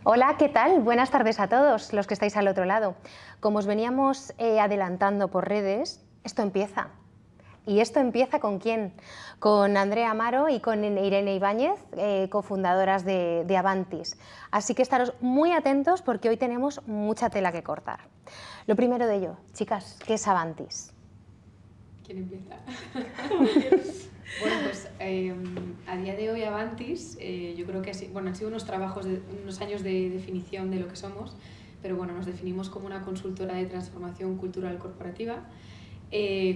Hola, ¿qué tal? Buenas tardes a todos los que estáis al otro lado. Como os veníamos adelantando por redes, esto empieza. ¿Y esto empieza con quién? Con Andrea Amaro y con Irene Ibáñez, cofundadoras de Avantis. Así que estaros muy atentos porque hoy tenemos mucha tela que cortar. Lo primero de ello, chicas, ¿qué es Avantis? ¿Quién empieza? Bueno, pues a día de hoy Avantis, yo creo que han sido unos trabajos, unos años de definición de lo que somos, pero bueno, nos definimos como una consultora de transformación cultural corporativa,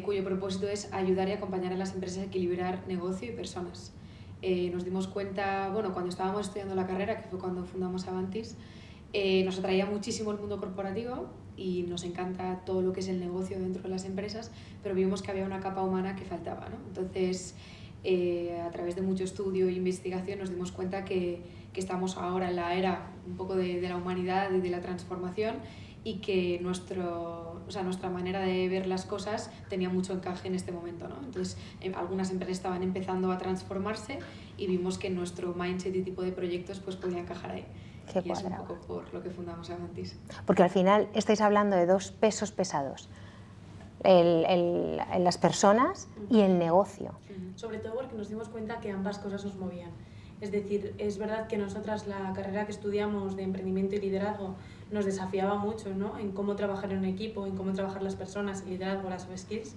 cuyo propósito es ayudar y acompañar a las empresas a equilibrar negocio y personas. Nos dimos cuenta, bueno, cuando estábamos estudiando la carrera, que fue cuando fundamos Avantis, nos atraía muchísimo el mundo corporativo y nos encanta todo lo que es el negocio dentro de las empresas, pero vimos que había una capa humana que faltaba, ¿no? Entonces, a través de mucho estudio e investigación nos dimos cuenta que estamos ahora en la era un poco de la humanidad y de la transformación y que nuestra manera de ver las cosas tenía mucho encaje en este momento, ¿no? Entonces, algunas empresas estaban empezando a transformarse y vimos que nuestro mindset y tipo de proyectos pues podía encajar ahí. Qué y es un cuadrado. poco por lo que fundamos Avantis. Porque al final estáis hablando de dos pesos pesados, las personas y el negocio. Sobre todo porque nos dimos cuenta que ambas cosas nos movían. Es decir, es verdad que nosotras la carrera que estudiamos de emprendimiento y liderazgo nos desafiaba mucho, ¿no?, en cómo trabajar en un equipo, en cómo trabajar las personas, el liderazgo, las soft skills,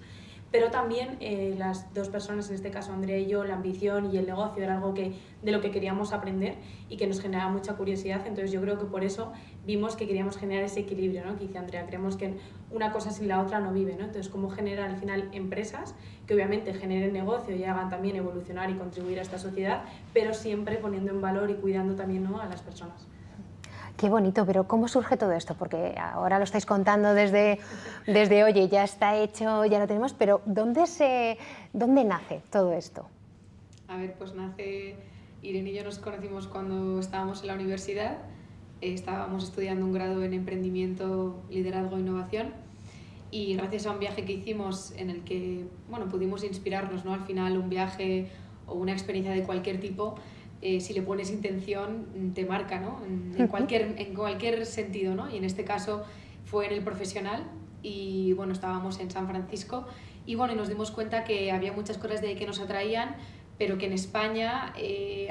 pero también las dos personas, en este caso Andrea y yo, la ambición y el negocio era algo de lo que queríamos aprender y que nos generaba mucha curiosidad. Entonces yo creo que por eso vimos que queríamos generar ese equilibrio, ¿no?, que dice Andrea, creemos que una cosa sin la otra no vive, ¿no? Entonces cómo generar al final empresas que obviamente generen negocio y hagan también evolucionar y contribuir a esta sociedad, pero siempre poniendo en valor y cuidando también, ¿no?, a las personas. Qué bonito, pero ¿cómo surge todo esto? Porque ahora lo estáis contando desde oye, ya está hecho, ya lo tenemos, pero ¿dónde nace todo esto? A ver, pues Irene y yo nos conocimos cuando estábamos en la universidad, estábamos estudiando un grado en emprendimiento, liderazgo e innovación, y gracias a un viaje que hicimos en el que, bueno, pudimos inspirarnos, ¿no? Al final un viaje o una experiencia de cualquier tipo, si le pones intención, te marca, ¿no? En cualquier sentido, ¿no? Y en este caso fue en el profesional y, bueno, estábamos en San Francisco y, bueno, y nos dimos cuenta que había muchas cosas que nos atraían, pero que en España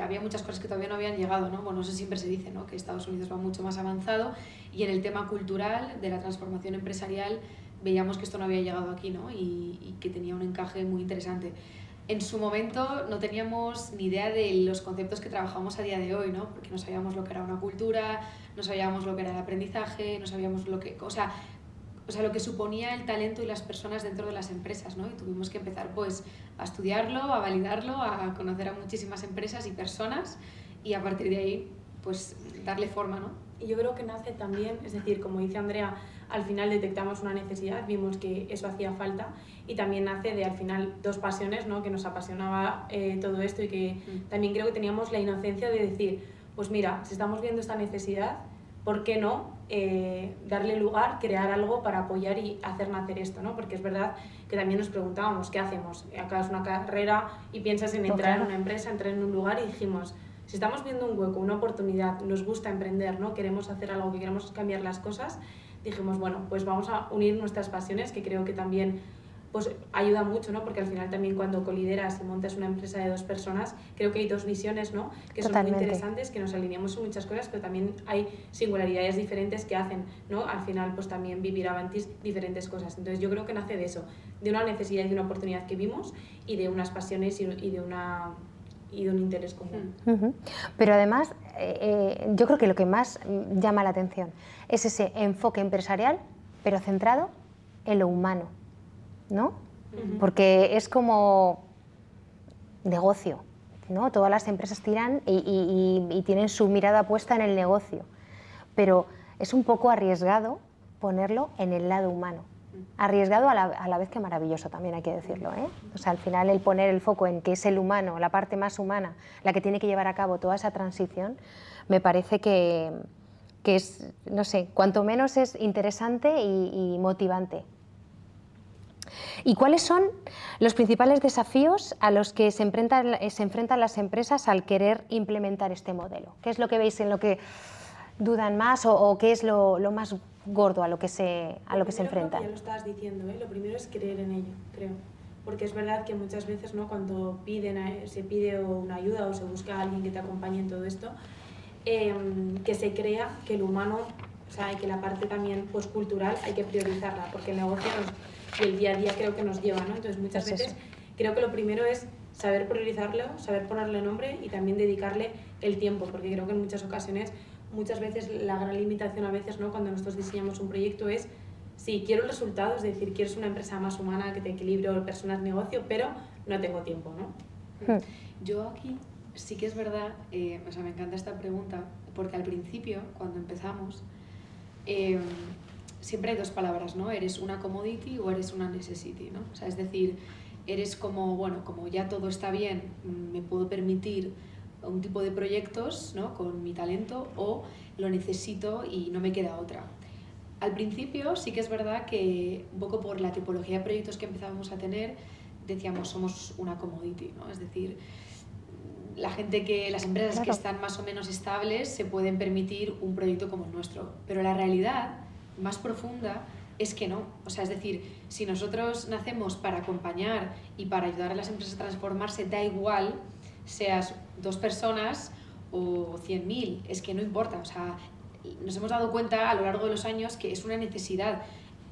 había muchas cosas que todavía no habían llegado, ¿no? Bueno, eso siempre se dice, ¿no?, que Estados Unidos va mucho más avanzado y en el tema cultural, de la transformación empresarial, veíamos que esto no había llegado aquí, ¿no? Y que tenía un encaje muy interesante. En su momento no teníamos ni idea de los conceptos que trabajamos a día de hoy, ¿no? Porque no sabíamos lo que era una cultura, no sabíamos lo que era el aprendizaje, no sabíamos lo que lo que suponía el talento y las personas dentro de las empresas, ¿no? Y tuvimos que empezar pues a estudiarlo, a validarlo, a conocer a muchísimas empresas y personas y a partir de ahí pues darle forma, ¿no? Y yo creo que nace también, es decir, como dice Andrea, al final detectamos una necesidad, vimos que eso hacía falta y también nace de al final dos pasiones, ¿no?, que nos apasionaba todo esto y que también creo que teníamos la inocencia de decir, pues mira, si estamos viendo esta necesidad, ¿por qué no darle lugar, crear algo para apoyar y hacer nacer esto, ¿no? Porque es verdad que también nos preguntábamos, ¿qué hacemos? Acabas una carrera y piensas en entrar en una empresa, entrar en un lugar y dijimos, si estamos viendo un hueco, una oportunidad, nos gusta emprender, ¿no?, queremos hacer algo, que queremos cambiar las cosas, dijimos, bueno, pues vamos a unir nuestras pasiones, que creo que también pues ayuda mucho, ¿no? Porque al final también cuando colideras y montas una empresa de dos personas, creo que hay dos visiones, ¿no?, que son muy interesantes, que nos alineamos en muchas cosas, pero también hay singularidades diferentes que hacen, ¿no?, al final pues también vivir Avantis diferentes cosas. Entonces yo creo que nace de eso, de una necesidad y de una oportunidad que vimos y de unas pasiones y de un interés común. Pero además, yo creo que lo que más llama la atención es ese enfoque empresarial, pero centrado en lo humano, ¿no? Porque es como negocio, ¿no? Todas las empresas tiran y tienen su mirada puesta en el negocio, pero es un poco arriesgado ponerlo en el lado humano. Arriesgado a la vez que maravilloso, también hay que decirlo, ¿eh? O sea, al final el poner el foco en que es el humano, la parte más humana, la que tiene que llevar a cabo toda esa transición, me parece que es, no sé, cuanto menos es interesante y motivante. ¿Y cuáles son los principales desafíos a los que se enfrentan las empresas al querer implementar este modelo? ¿Qué es lo que veis en lo que dudan más o qué es lo más gordo a lo que se enfrentan? Ya lo estabas diciendo, ¿eh? Lo primero es creer en ello, creo. Porque es verdad que muchas veces, ¿no?, cuando se pide una ayuda o se busca a alguien que te acompañe en todo esto, que se crea que el humano, o sea, que la parte también pues, cultural hay que priorizarla, porque el negocio y el día a día creo que nos lleva, ¿no? Entonces muchas veces creo que lo primero es saber priorizarlo, saber ponerle nombre y también dedicarle el tiempo, porque creo que en muchas veces la gran limitación a veces, ¿no?, cuando nosotros diseñamos un proyecto es, sí, quiero el resultado, es decir, quiero una empresa más humana que te equilibre personas, negocio, pero no tengo tiempo, ¿no? Yo aquí sí que es verdad, o sea, me encanta esta pregunta, porque al principio, cuando empezamos, siempre hay dos palabras, ¿no? Eres una commodity o eres una necessity, ¿no? O sea, es decir, eres como, bueno, como ya todo está bien, me puedo permitir un tipo de proyectos, ¿no?, con mi talento, o lo necesito y no me queda otra. Al principio sí que es verdad que un poco por la tipología de proyectos que empezábamos a tener, decíamos somos una commodity, ¿no? Es decir, las empresas que están más o menos estables se pueden permitir un proyecto como el nuestro, pero la realidad más profunda es que no. O sea, es decir, si nosotros nacemos para acompañar y para ayudar a las empresas a transformarse, da igual seas 2 personas o 100.000, es que no importa. O sea, nos hemos dado cuenta a lo largo de los años que es una necesidad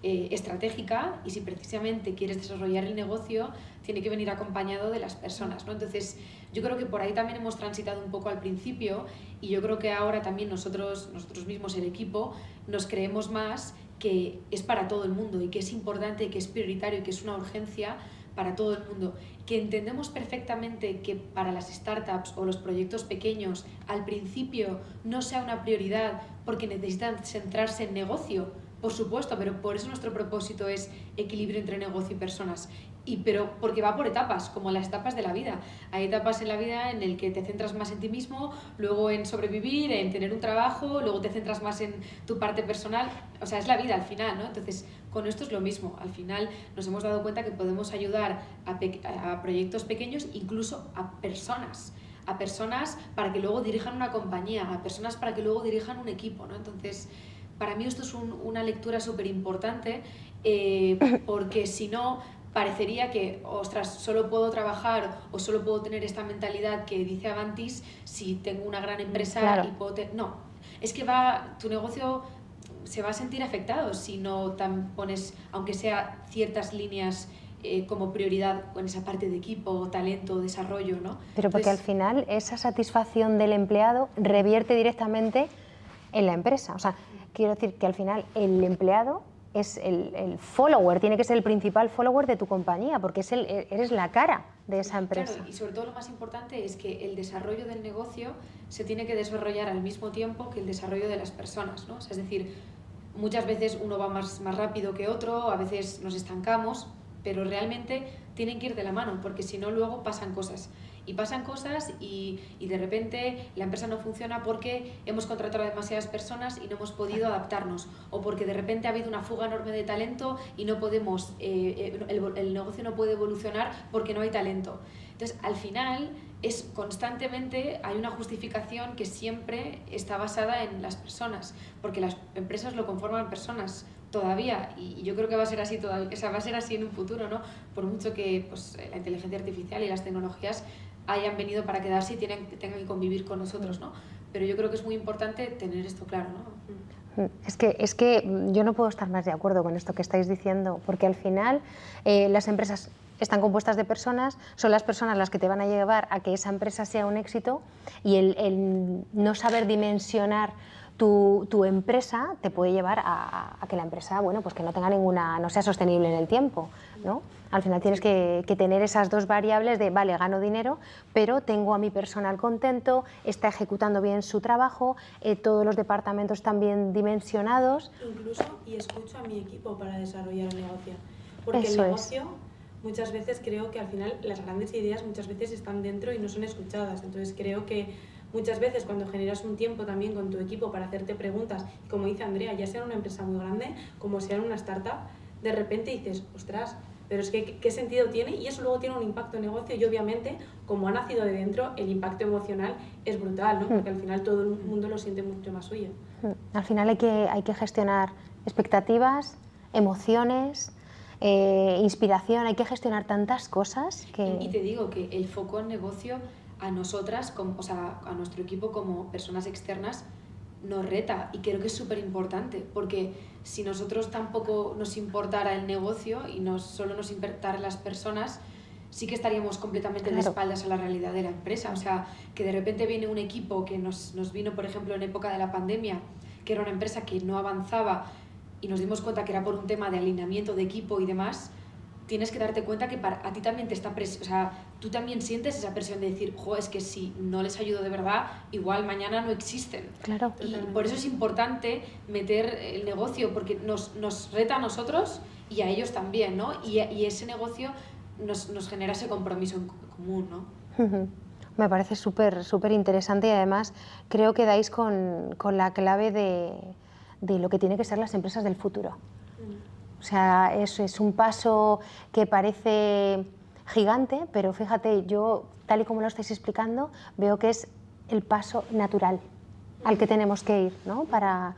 estratégica, y si precisamente quieres desarrollar el negocio tiene que venir acompañado de las personas, ¿no? Entonces yo creo que por ahí también hemos transitado un poco al principio, y yo creo que ahora también nosotros mismos, el equipo, nos creemos más que es para todo el mundo y que es importante, que es prioritario y que es una urgencia para todo el mundo, que entendemos perfectamente que para las startups o los proyectos pequeños al principio no sea una prioridad porque necesitan centrarse en negocio, por supuesto, pero por eso nuestro propósito es equilibrio entre negocio y personas. Pero porque va por etapas, como las etapas de la vida. Hay etapas en la vida en el que te centras más en ti mismo, luego en sobrevivir, en tener un trabajo, luego te centras más en tu parte personal. O sea, es la vida al final, ¿no? Entonces, con esto es lo mismo. Al final nos hemos dado cuenta que podemos ayudar a proyectos pequeños, incluso a personas para que luego dirijan una compañía, a personas para que luego dirijan un equipo, ¿no? Entonces, para mí esto es una lectura súper importante, porque si no, parecería que, ostras, solo puedo trabajar o solo puedo tener esta mentalidad que dice Avantis si tengo una gran empresa. Claro. Y puedo no, es que tu negocio se va a sentir afectado si no pones, aunque sea ciertas líneas como prioridad en esa parte de equipo, talento, desarrollo, ¿no? Pero porque Entonces, al final esa satisfacción del empleado revierte directamente en la empresa. O sea, quiero decir que al final el empleado es el follower, tiene que ser el principal follower de tu compañía, porque eres la cara de esa empresa. Claro, y sobre todo lo más importante es que el desarrollo del negocio se tiene que desarrollar al mismo tiempo que el desarrollo de las personas, ¿no? O sea, es decir, muchas veces uno va más rápido que otro, a veces nos estancamos, pero realmente tienen que ir de la mano, porque si no luego pasan cosas. Y pasan cosas y de repente la empresa no funciona porque hemos contratado a demasiadas personas y no hemos podido adaptarnos, o porque de repente ha habido una fuga enorme de talento y no podemos, el negocio no puede evolucionar porque no hay talento. Entonces, al final, constantemente hay una justificación que siempre está basada en las personas, porque las empresas lo conforman personas todavía, y yo creo que va a ser así todavía, o sea, va a ser así en un futuro, ¿no? Por mucho que pues, la inteligencia artificial y las tecnologías hayan venido para quedarse y tengan que convivir con nosotros, ¿no? Pero yo creo que es muy importante tener esto claro, ¿no? Es que yo no puedo estar más de acuerdo con esto que estáis diciendo, porque al final las empresas están compuestas de personas, son las personas las que te van a llevar a que esa empresa sea un éxito, y el no saber dimensionar tu empresa te puede llevar a que la empresa, bueno, pues que no tenga no sea sostenible en el tiempo, ¿no? Al final tienes que tener esas dos variables de, vale, gano dinero, pero tengo a mi personal contento, está ejecutando bien su trabajo, todos los departamentos están bien dimensionados. Incluso, y escucho a mi equipo para desarrollar el negocio. Porque Eso el negocio, muchas veces creo que al final las grandes ideas muchas veces están dentro y no son escuchadas. Entonces creo que muchas veces cuando generas un tiempo también con tu equipo para hacerte preguntas, como dice Andrea, ya sea en una empresa muy grande como sea en una startup, de repente dices, ostras, pero es que ¿qué sentido tiene? Y eso luego tiene un impacto en negocio y obviamente, como ha nacido de dentro, el impacto emocional es brutal, ¿no? Porque al final todo el mundo lo siente mucho más suyo. Al final hay que gestionar expectativas, emociones, inspiración, hay que gestionar tantas cosas que... Y te digo que el foco en negocio a nosotras, o sea, a nuestro equipo como personas externas, nos reta, y creo que es súper importante, porque si nosotros tampoco nos importara el negocio y solo nos importaran las personas, sí que estaríamos completamente de espaldas a la realidad de la empresa. O sea, que de repente viene un equipo que nos vino, por ejemplo, en época de la pandemia, que era una empresa que no avanzaba, y nos dimos cuenta que era por un tema de alineamiento de equipo y demás. Tienes que darte cuenta que a ti también te está o sea, tú también sientes esa presión de decir, jo, es que si no les ayudo de verdad, igual mañana no existen. Claro. Y por eso es importante meter el negocio, porque nos reta a nosotros y a ellos también, ¿no? Y ese negocio nos genera ese compromiso en común, ¿no? Me parece súper interesante, y además creo que dais con la clave de lo que tiene que ser las empresas del futuro. O sea, eso es un paso que parece gigante, pero fíjate, yo, tal y como lo estáis explicando, veo que es el paso natural al que tenemos que ir, ¿no? Para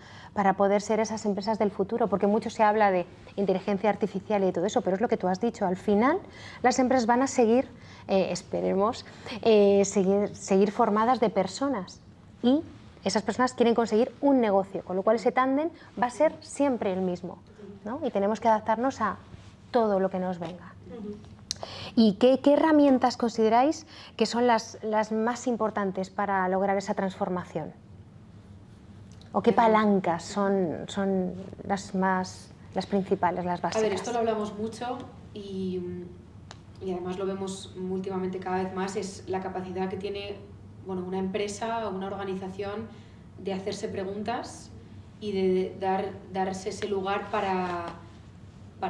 poder ser esas empresas del futuro, porque mucho se habla de inteligencia artificial y todo eso, pero es lo que tú has dicho, al final las empresas van a seguir, esperemos, seguir formadas de personas, y esas personas quieren conseguir un negocio, con lo cual ese tándem va a ser siempre el mismo, ¿no? Y tenemos que adaptarnos a todo lo que nos venga. ¿Y qué herramientas consideráis que son las más importantes para lograr esa transformación? ¿O qué palancas son las principales, las básicas? A ver, esto lo hablamos mucho y además lo vemos últimamente cada vez más, es la capacidad que tiene, bueno, una empresa o una organización de hacerse preguntas y de darse ese lugar para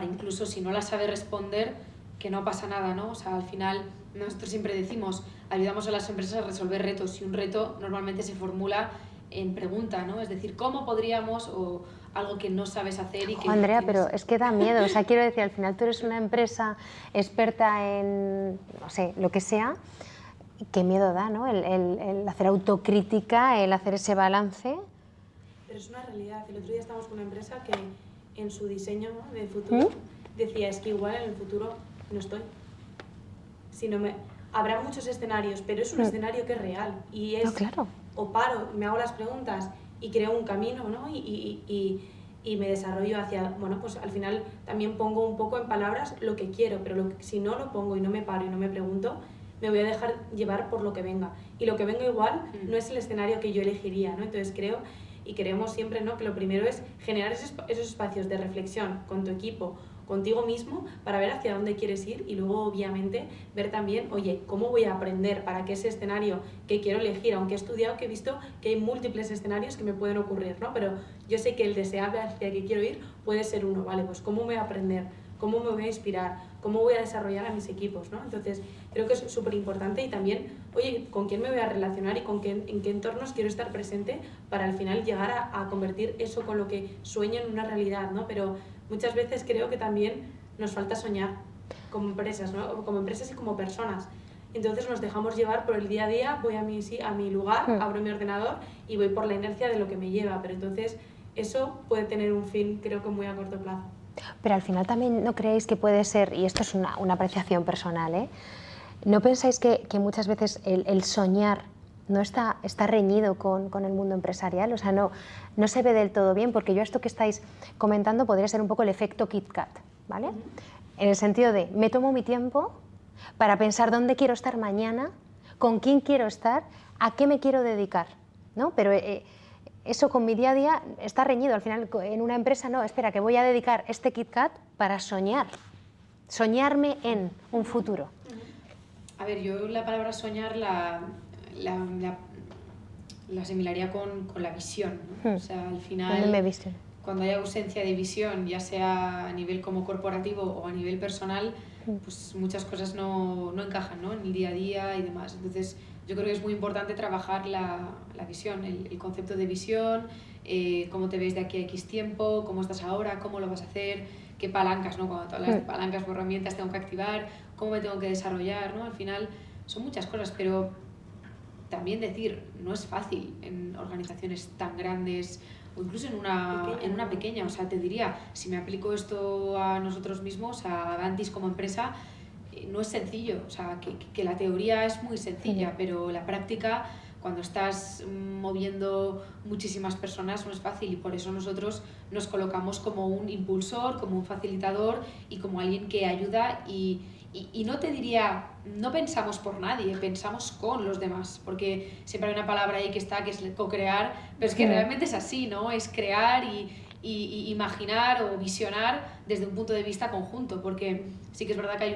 incluso si no la sabe responder, que no pasa nada, ¿no? O sea, al final nosotros siempre decimos, ayudamos a las empresas a resolver retos, y un reto normalmente se formula en pregunta, ¿no? Es decir, ¿cómo podríamos? O algo que no sabes hacer y que... Andrea, pero es que da miedo, o sea, quiero decir, al final tú eres una empresa experta en, no sé, lo que sea, qué miedo da, ¿no? El hacer autocrítica, el hacer ese balance. Pero es una realidad. El otro día estábamos con una empresa que en su diseño, ¿no?, de futuro decía, es que igual en el futuro no estoy. Habrá muchos escenarios, pero es un escenario que es real. Y es, no, claro. O paro, me hago las preguntas y creo un camino, ¿no? Y me desarrollo hacia, bueno, pues al final también pongo un poco en palabras lo que quiero, pero si no lo pongo y no me paro y no me pregunto, me voy a dejar llevar por lo que venga. Y lo que venga igual no es el escenario que yo elegiría, ¿no? Entonces creo y creemos siempre, ¿no?, que lo primero es generar esos espacios de reflexión con tu equipo, contigo mismo, para ver hacia dónde quieres ir, y luego obviamente ver también, oye, ¿cómo voy a aprender para que ese escenario que quiero elegir, aunque he estudiado, que he visto que hay múltiples escenarios que me pueden ocurrir, ¿no?, pero yo sé que el deseable hacia el que quiero ir puede ser uno, ¿vale? Pues ¿cómo voy a aprender? ¿Cómo me voy a inspirar? ¿Cómo voy a desarrollar a mis equipos?, ¿no? Entonces, creo que es súper importante, y también, oye, ¿con quién me voy a relacionar y en qué entornos quiero estar presente para al final llegar a convertir eso con lo que sueño en una realidad, ¿no? Pero muchas veces creo que también nos falta soñar como empresas, ¿no? Como empresas y como personas. Entonces nos dejamos llevar por el día a día, voy a mi lugar, abro mi ordenador y voy por la inercia de lo que me lleva, pero entonces eso puede tener un fin, creo que muy a corto plazo. Pero al final también no creéis que puede ser, y esto es una apreciación personal, ¿eh? ¿No pensáis que muchas veces el soñar no está reñido con el mundo empresarial? O sea, no se ve del todo bien, porque yo esto que estáis comentando podría ser un poco el efecto Kit Kat, ¿vale? En el sentido de, me tomo mi tiempo para pensar dónde quiero estar mañana, con quién quiero estar, a qué me quiero dedicar, ¿no? Pero eso con mi día a día está reñido. Al final, en una empresa, no, espera, que voy a dedicar este Kit Kat para soñarme en un futuro. A ver, yo la palabra soñar la asimilaría con la visión, ¿no? O sea, al final, cuando hay ausencia de visión, ya sea a nivel como corporativo o a nivel personal, pues muchas cosas no encajan, ¿no?, en el día a día y demás. Entonces, yo creo que es muy importante trabajar la visión, el concepto de visión, cómo te ves de aquí a X tiempo, cómo estás ahora, cómo lo vas a hacer, qué palancas, ¿no? Cuando tú hablas de palancas o herramientas tengo que activar, cómo me tengo que desarrollar, ¿no? Al final son muchas cosas, pero también decir, no es fácil en organizaciones tan grandes o incluso en una pequeña. O sea, te diría, si me aplico esto a nosotros mismos, a Avantis como empresa, no es sencillo. O sea, que la teoría es muy sencilla, pero la práctica, cuando estás moviendo muchísimas personas, no es fácil, y por eso nosotros nos colocamos como un impulsor, como un facilitador y como alguien que ayuda y no te diría, no pensamos por nadie, pensamos con los demás, porque siempre hay una palabra ahí que está, que es co-crear, pero es que realmente es así, ¿no? Es crear y imaginar o visionar desde un punto de vista conjunto, porque sí que es verdad que hay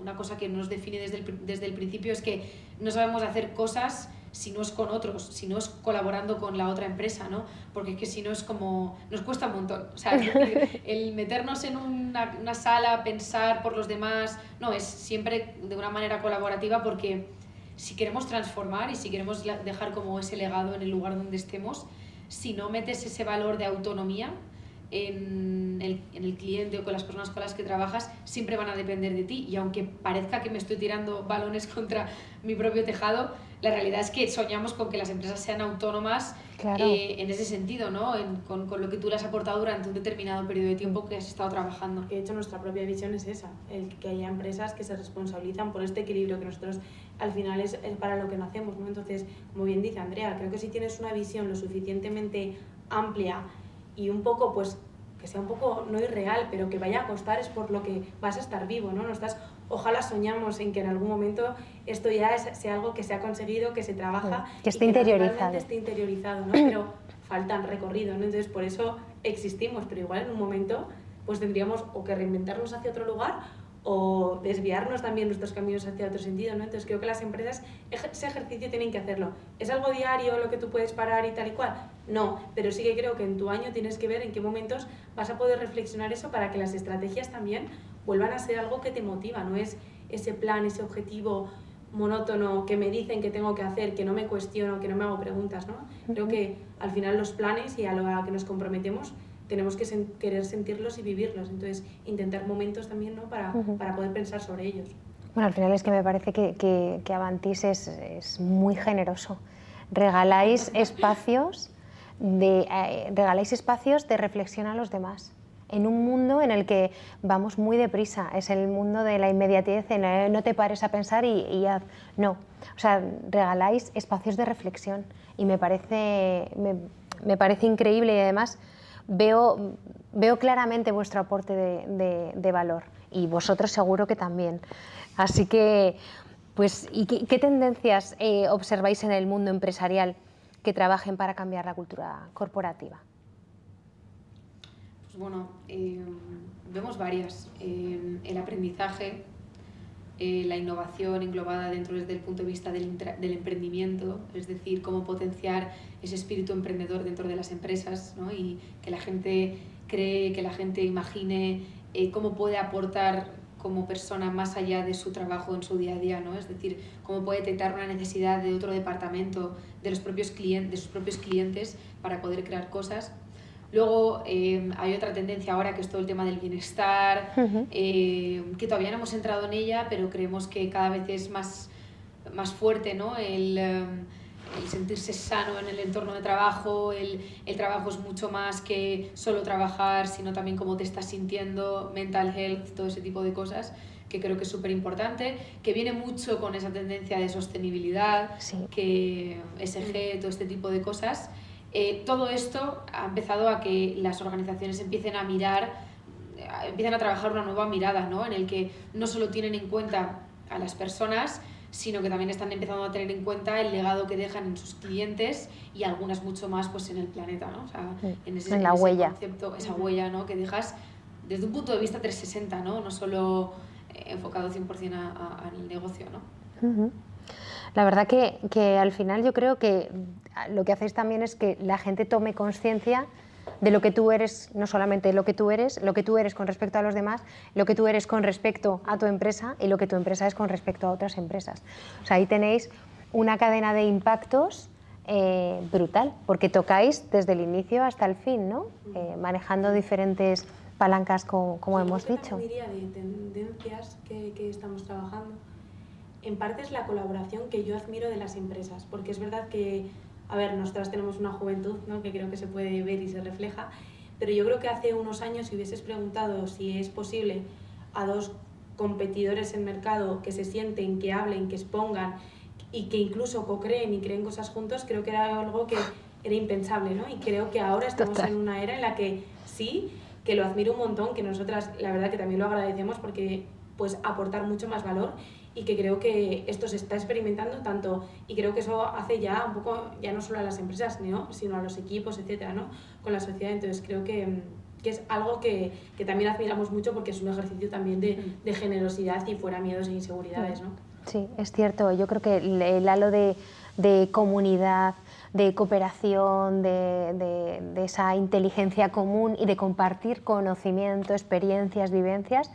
una cosa que nos define desde el principio, es que no sabemos hacer cosas si no es con otros, si no es colaborando con la otra empresa, ¿no? Porque es que si no es como... nos cuesta un montón. O sea, es decir, el meternos en una sala, pensar por los demás, no, es siempre de una manera colaborativa, porque si queremos transformar y si queremos dejar como ese legado en el lugar donde estemos, si no metes ese valor de autonomía en el cliente o con las personas con las que trabajas, siempre van a depender de ti, y aunque parezca que me estoy tirando balones contra mi propio tejado, la realidad es que soñamos con que las empresas sean autónomas, claro, en ese sentido, ¿no? Con lo que tú le has aportado durante un determinado periodo de tiempo que has estado trabajando. De hecho, nuestra propia visión es esa, el que haya empresas que se responsabilizan por este equilibrio que nosotros al final es para lo que nacemos, ¿no? Entonces, como bien dice Andrea, creo que si tienes una visión lo suficientemente amplia y un poco, pues, que sea un poco no irreal, pero que vaya a costar, es por lo que vas a estar vivo, ¿no? No estás, ojalá soñamos en que en algún momento esto ya sea algo que se ha conseguido, que se trabaja, que esté interiorizado. Que esté interiorizado, ¿no? Pero faltan recorrido, ¿no? Entonces, por eso existimos, pero igual en un momento pues tendríamos o que reinventarnos hacia otro lugar o desviarnos también nuestros caminos hacia otro sentido, ¿no? Entonces creo que las empresas ese ejercicio tienen que hacerlo. ¿Es algo diario lo que tú puedes parar y tal y cual? No, pero sí que creo que en tu año tienes que ver en qué momentos vas a poder reflexionar eso para que las estrategias también vuelvan a ser algo que te motiva, no es ese plan, ese objetivo monótono que me dicen que tengo que hacer, que no me cuestiono, que no me hago preguntas, ¿no? Creo que al final los planes y a lo que nos comprometemos tenemos que querer sentirlos y vivirlos, entonces intentar momentos también, ¿no? para poder pensar sobre ellos. Bueno, al final es que me parece que Avantis es muy generoso. Regaláis espacios de reflexión a los demás. En un mundo en el que vamos muy deprisa, es el mundo de la inmediatez, en el no te pares a pensar y haz. No, o sea, regaláis espacios de reflexión y me parece increíble, y además veo claramente vuestro aporte de valor, y vosotros seguro que también. Así que, pues, ¿y qué tendencias observáis en el mundo empresarial que trabajen para cambiar la cultura corporativa? Pues bueno, vemos varias. El aprendizaje, la innovación englobada dentro desde el punto de vista del emprendimiento, es decir, cómo potenciar ese espíritu emprendedor dentro de las empresas, ¿no? Y que la gente cree, que la gente imagine cómo puede aportar como persona más allá de su trabajo en su día a día, ¿no? Es decir, cómo puede detectar una necesidad de otro departamento, de sus propios clientes para poder crear cosas. Luego hay otra tendencia ahora que es todo el tema del bienestar, que todavía no hemos entrado en ella, pero creemos que cada vez es más fuerte, ¿no? El sentirse sano en el entorno de trabajo, el trabajo es mucho más que solo trabajar, sino también cómo te estás sintiendo, mental health, todo ese tipo de cosas, que creo que es súper importante, que viene mucho con esa tendencia de sostenibilidad, sí, que ESG, todo este tipo de cosas. Todo esto ha empezado a que las organizaciones empiecen a trabajar una nueva mirada, ¿no? En el que no solo tienen en cuenta a las personas, sino que también están empezando a tener en cuenta el legado que dejan en sus clientes y algunas mucho más, pues, en el planeta, ¿no? O sea, en ese huella. Concepto, esa huella, ¿no? Que dejas desde un punto de vista 360, ¿no? No solo enfocado 100% al negocio, ¿no? La verdad que al final yo creo que lo que hacéis también es que la gente tome conciencia de lo que tú eres, no solamente lo que tú eres con respecto a los demás, lo que tú eres con respecto a tu empresa y lo que tu empresa es con respecto a otras empresas. O sea, ahí tenéis una cadena de impactos brutal, porque tocáis desde el inicio hasta el fin, ¿no? Manejando diferentes palancas como Yo hemos creo que dicho. también diría de tendencias que estamos trabajando. En parte es la colaboración que yo admiro de las empresas, porque es verdad que, a ver, nosotras tenemos una juventud, ¿no?, que creo que se puede ver y se refleja, pero yo creo que hace unos años, si hubieses preguntado si es posible a dos competidores en mercado que se sienten, que hablen, que expongan y que incluso co-creen y creen cosas juntos, creo que era algo que era impensable, ¿no? Y creo que ahora estamos en una era en la que sí, que lo admiro un montón, que nosotras la verdad que también lo agradecemos porque pues aportar mucho más valor, y que creo que esto se está experimentando tanto, y creo que eso hace ya un poco, ya no solo a las empresas, ¿no?, sino a los equipos, etcétera, ¿no?, con la sociedad. Entonces creo que es algo que también admiramos mucho, porque es un ejercicio también de generosidad y fuera miedos e inseguridades, ¿no? Sí, es cierto. Yo creo que el halo de comunidad, de cooperación, de esa inteligencia común y de compartir conocimiento, experiencias, vivencias,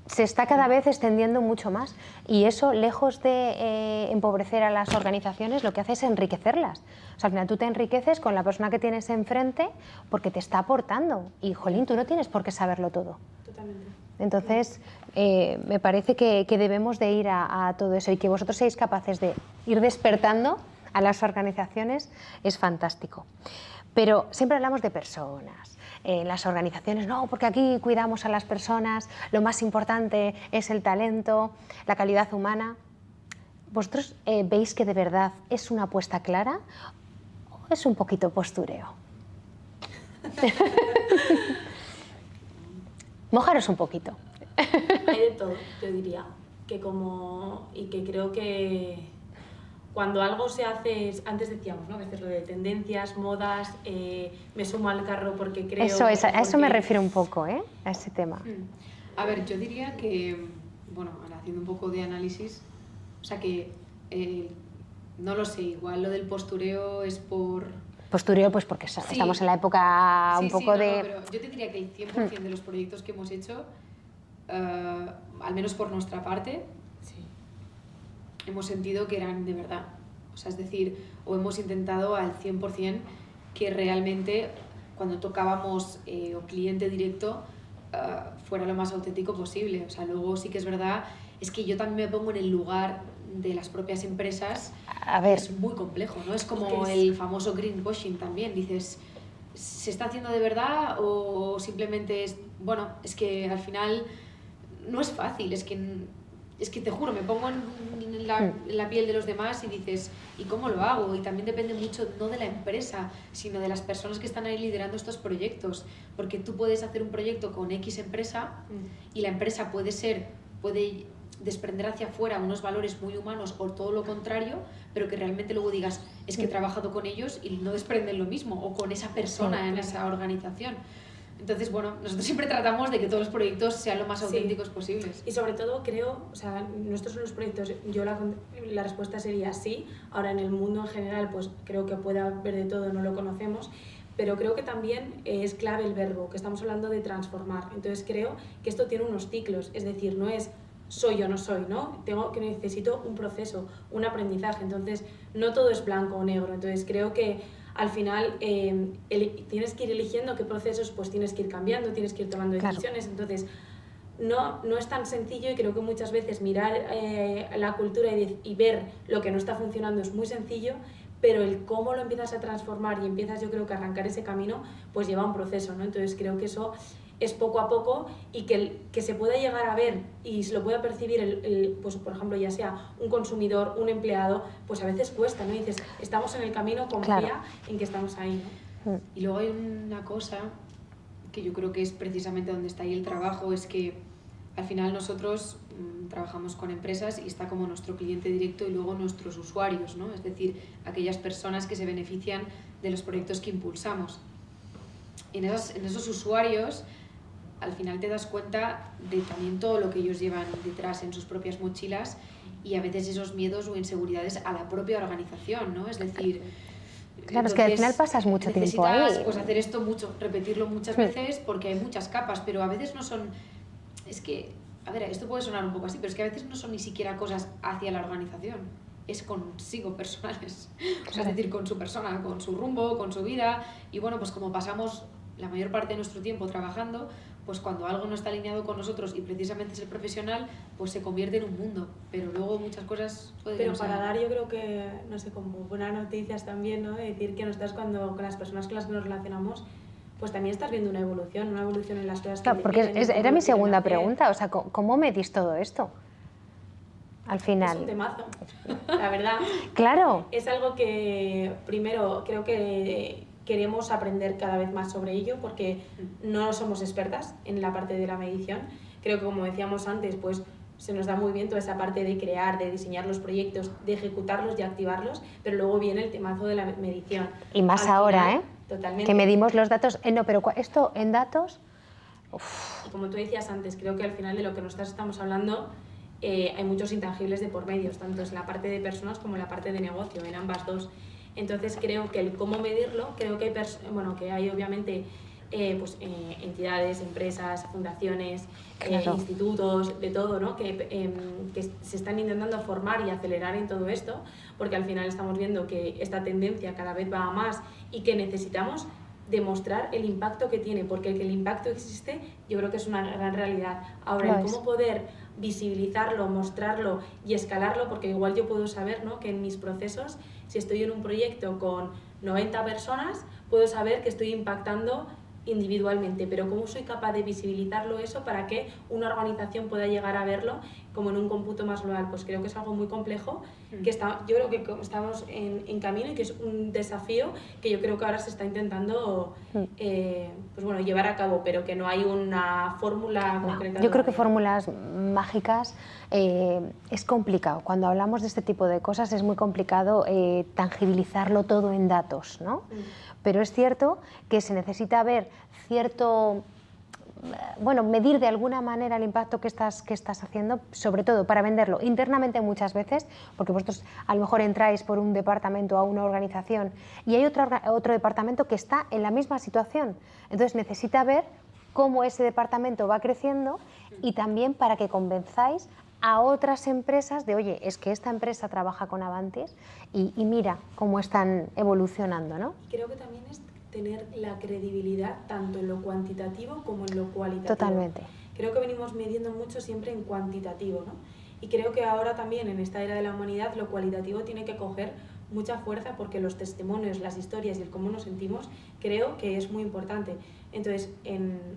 se está cada vez extendiendo mucho más, y eso, lejos de empobrecer a las organizaciones, lo que hace es enriquecerlas. O sea, al final tú te enriqueces con la persona que tienes enfrente porque te está aportando, y jolín, tú no tienes por qué saberlo todo. Totalmente. Entonces, me parece que debemos de ir a todo eso, y que vosotros seáis capaces de ir despertando a las organizaciones es fantástico. Pero siempre hablamos de personas. Las organizaciones, no, porque aquí cuidamos a las personas, lo más importante es el talento, la calidad humana. ¿Vosotros veis que de verdad es una apuesta clara o es un poquito postureo? Mojaros un poquito. Hay de todo, yo diría, y que creo que cuando algo se hace, antes decíamos, ¿no?, a veces lo de tendencias, modas, me sumo al carro porque creo... Eso es, a eso me refiero un poco, a ese tema. A ver, yo diría que, bueno, haciendo un poco de análisis, o sea que, no lo sé, igual lo del postureo es por... Postureo, pues porque estamos en la época un poco de... No, pero yo te diría que el 100% de los proyectos que hemos hecho, al menos por nuestra parte, hemos sentido que eran de verdad. O sea, es decir, o hemos intentado al 100% que realmente cuando tocábamos o cliente directo fuera lo más auténtico posible. O sea, luego sí que es verdad, es que yo también me pongo en el lugar de las propias empresas. A ver. Es muy complejo, ¿no? Es como el famoso greenwashing también. Dices, ¿se está haciendo de verdad o simplemente es... Bueno, es que al final no es fácil, es que te juro, me pongo en la piel de los demás y dices, ¿y cómo lo hago? Y también depende mucho, no de la empresa, sino de las personas que están ahí liderando estos proyectos. Porque tú puedes hacer un proyecto con X empresa y la empresa puede desprender hacia afuera unos valores muy humanos o todo lo contrario, pero que realmente luego digas, es que he trabajado con ellos y no desprenden lo mismo, o con esa persona en esa organización. Entonces, bueno, nosotros siempre tratamos de que todos los proyectos sean lo más auténticos posibles. Y sobre todo creo, o sea, nuestros son los proyectos, yo la respuesta sería sí. Ahora en el mundo en general, pues creo que puede haber de todo, no lo conocemos, pero creo que también es clave el verbo, que estamos hablando de transformar. Entonces creo que esto tiene unos ciclos, es decir, no es soy o no soy, ¿no? Necesito un proceso, un aprendizaje. Entonces no todo es blanco o negro. Entonces creo que al final tienes que ir eligiendo qué procesos, pues tienes que ir cambiando, tienes que ir tomando decisiones. Entonces no es tan sencillo, y creo que muchas veces mirar la cultura y ver lo que no está funcionando es muy sencillo, pero el cómo lo empiezas a transformar y empiezas, yo creo que a arrancar ese camino, pues lleva un proceso, ¿no? Entonces creo que eso es poco a poco, y que se pueda llegar a ver y se lo pueda percibir pues por ejemplo, ya sea un consumidor, un empleado, pues a veces cuesta, ¿no? Y dices, estamos en el camino, confía en que estamos ahí, ¿no? Y luego hay una cosa que yo creo que es precisamente donde está ahí el trabajo, es que al final nosotros trabajamos con empresas y está como nuestro cliente directo y luego nuestros usuarios, ¿no? Es decir, aquellas personas que se benefician de los proyectos que impulsamos. Y en esos usuarios, al final te das cuenta de también todo lo que ellos llevan detrás en sus propias mochilas, y a veces esos miedos o inseguridades a la propia organización, ¿no? Es decir... Claro, es que al final pasas mucho tiempo ahí. Necesitas pues, hacer esto mucho, repetirlo muchas veces, porque hay muchas capas, pero a veces no son... Es que, a ver, esto puede sonar un poco así, pero es que a veces no son ni siquiera cosas hacia la organización, es consigo personales. O sea, es decir, con su persona, con su rumbo, con su vida, y bueno, pues como pasamos la mayor parte de nuestro tiempo trabajando, pues cuando algo no está alineado con nosotros y precisamente es el profesional, pues se convierte en un mundo, pero luego muchas cosas pueden Pero no para ser. dar, yo creo que, no sé, como buenas noticias también, ¿no? De decir que nosotros con las personas con las que nos relacionamos, pues también estás viendo una evolución en las cosas que Claro, te porque piden, en cómo era lo mi quieren segunda hacer. pregunta, o sea, ¿cómo medís todo esto? Al Es un final. temazo, la verdad. Claro. Es algo que, primero, creo que queremos aprender cada vez más sobre ello porque no somos expertas en la parte de la medición. Creo que, como decíamos antes, pues se nos da muy bien toda esa parte de crear, de diseñar los proyectos, de ejecutarlos y activarlos, pero luego viene el temazo de la medición. Y más Al ahora, final, ¿eh? Totalmente. Que medimos los datos. No, pero esto en datos. Y como tú decías antes, creo que al final de lo que nosotros estamos hablando hay muchos intangibles de por medio, tanto en la parte de personas como en la parte de negocio, en ambas dos. Entonces creo que el cómo medirlo, creo que que hay obviamente entidades, empresas, fundaciones, Claro. institutos, de todo, ¿no? que se están intentando formar y acelerar en todo esto, porque al final estamos viendo que esta tendencia cada vez va a más y que necesitamos demostrar el impacto que tiene, porque el impacto existe, yo creo que es una gran realidad. Ahora, el cómo poder visibilizarlo, mostrarlo y escalarlo, porque igual yo puedo saber, ¿no? que en mis procesos, si estoy en un proyecto con 90 personas, puedo saber que estoy impactando individualmente, pero cómo soy capaz de visibilizarlo eso para que una organización pueda llegar a verlo como en un cómputo más global. Pues creo que es algo muy complejo, que yo creo que estamos en camino y que es un desafío que yo creo que ahora se está intentando llevar a cabo, pero que no hay una fórmula concreta. Yo creo que fórmulas mágicas es complicado. Cuando hablamos de este tipo de cosas es muy complicado tangibilizarlo todo en datos, ¿no? Pero es cierto que se necesita ver medir de alguna manera el impacto que estás haciendo, sobre todo para venderlo internamente muchas veces, porque vosotros a lo mejor entráis por un departamento a una organización y hay otro departamento que está en la misma situación. Entonces necesita ver cómo ese departamento va creciendo y también para que convenzáis a otras empresas de, oye, es que esta empresa trabaja con Avantis y mira cómo están evolucionando, ¿no? Creo que también es tener la credibilidad tanto en lo cuantitativo como en lo cualitativo. Totalmente. Creo que venimos midiendo mucho siempre en cuantitativo, ¿no? Y creo que ahora también en esta era de la humanidad lo cualitativo tiene que coger mucha fuerza porque los testimonios, las historias y el cómo nos sentimos creo que es muy importante. Entonces,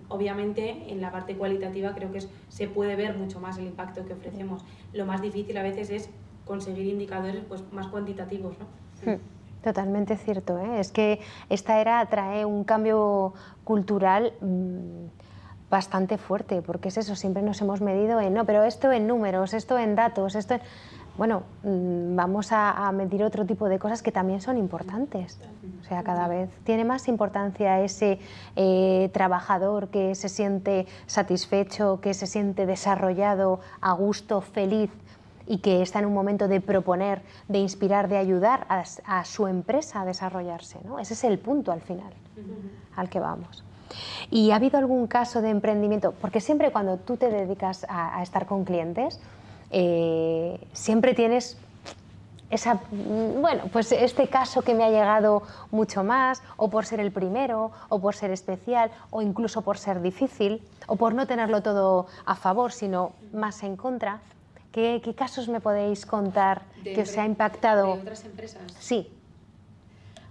obviamente en la parte cualitativa creo que se puede ver mucho más el impacto que ofrecemos. Lo más difícil a veces es conseguir indicadores más cuantitativos, ¿no? Totalmente cierto, ¿eh? Es que esta era trae un cambio cultural bastante fuerte, porque es eso, siempre nos hemos medido no, pero esto en números, esto en datos, bueno, vamos a medir otro tipo de cosas que también son importantes. O sea, cada vez tiene más importancia ese trabajador que se siente satisfecho, que se siente desarrollado, a gusto, feliz, y que está en un momento de proponer, de inspirar, de ayudar a su empresa a desarrollarse, ¿no? Ese es el punto al final al que vamos. ¿Y ha habido algún caso de emprendimiento? Porque siempre cuando tú te dedicas a estar con clientes, siempre tienes pues este caso que me ha llegado mucho más, o por ser el primero, o por ser especial, o incluso por ser difícil, o por no tenerlo todo a favor, sino más en contra. ¿Qué casos me podéis contar que os ha impactado? ¿De otras empresas? Sí.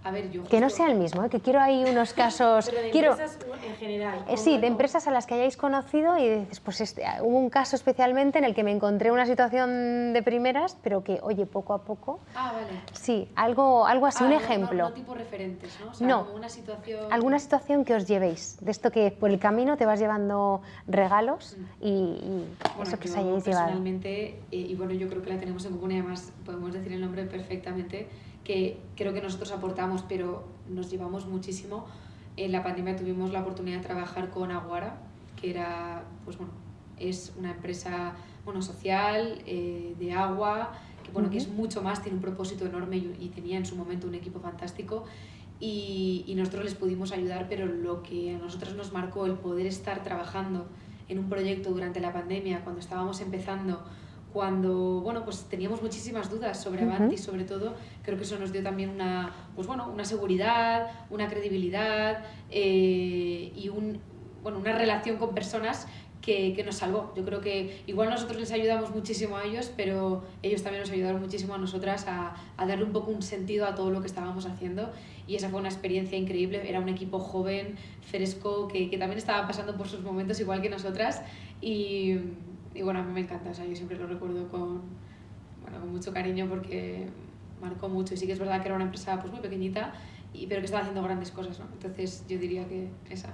A ver, que no sea el mismo, que quiero ahí unos casos... Pero de empresas en general. Sí, de empresas a las que hayáis conocido y dices, pues hubo un caso especialmente en el que me encontré una situación de primeras, pero que, oye, poco a poco... Ah, vale. Sí, algo así, un ejemplo. No tipo referentes, ¿no? O sea, no, como una situación... alguna situación que os llevéis, de esto que por el camino te vas llevando regalos y eso que os hayáis llevado. Personalmente, y bueno, yo creo que la tenemos en común y además podemos decir el nombre perfectamente, que creo que nosotros aportamos, pero nos llevamos muchísimo. En la pandemia tuvimos la oportunidad de trabajar con Aguara, que era, es una empresa social, de agua, que es mucho más, tiene un propósito enorme y tenía en su momento un equipo fantástico y nosotros les pudimos ayudar, pero lo que a nosotros nos marcó el poder estar trabajando en un proyecto durante la pandemia, cuando estábamos empezando, cuando, bueno, pues teníamos muchísimas dudas sobre Avantis, sobre todo. Creo que eso nos dio también una, pues bueno, una seguridad, una credibilidad y una relación con personas que nos salvó. Yo creo que igual nosotros les ayudamos muchísimo a ellos, pero ellos también nos ayudaron muchísimo a nosotras a darle un poco un sentido a todo lo que estábamos haciendo, y esa fue una experiencia increíble. Era un equipo joven, fresco, que también estaba pasando por sus momentos igual que nosotras, y bueno, a mí me encanta, o sea, yo siempre lo recuerdo con mucho cariño porque marcó mucho, y sí que es verdad que era una empresa pues muy pequeñita, pero que estaba haciendo grandes cosas, ¿no? Entonces yo diría que esa.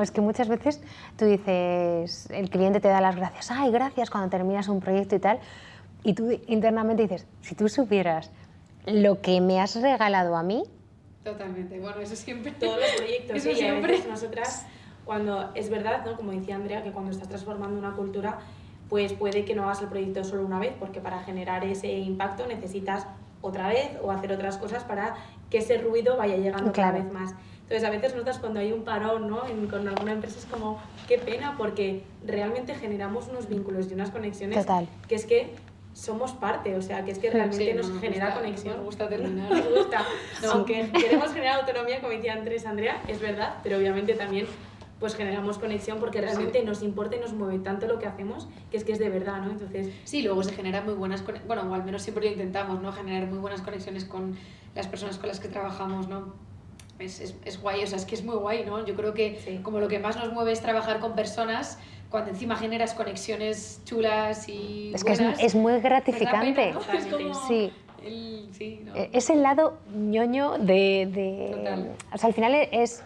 Es que muchas veces tú dices, el cliente te da las gracias, ¡ay, gracias!, cuando terminas un proyecto y tal, y tú internamente dices, si tú supieras lo que me has regalado a mí... Totalmente, bueno, eso siempre. Todos los proyectos, eso sí, siempre. Y a veces nosotras, cuando es verdad, ¿no? Como decía Andrea, que cuando estás transformando una cultura, pues puede que no hagas el proyecto solo una vez, porque para generar ese impacto necesitas otra vez o hacer otras cosas para que ese ruido vaya llegando cada vez más. Entonces, a veces notas cuando hay un parón, ¿no? con alguna empresa es como, qué pena, porque realmente generamos unos vínculos y unas conexiones. Total. Que es que somos parte, o sea, que es que realmente nos genera conexión. Nos gusta terminar. Nos gusta. No, aunque queremos generar autonomía, como decía antes Andrea, es verdad, pero obviamente también pues generamos conexión porque realmente nos importa y nos mueve tanto lo que hacemos, que es de verdad, ¿no? Entonces... Sí, luego se generan muy buenas, bueno, o al menos siempre lo intentamos, ¿no? Generar muy buenas conexiones con las personas con las que trabajamos, ¿no? Es guay, o sea, es que es muy guay, ¿no? Yo creo que como lo que más nos mueve es trabajar con personas, cuando encima generas conexiones chulas y buenas, que es muy gratificante. ¿no? Es como sí. ¿no? Es el lado ñoño de Total. O sea, al final es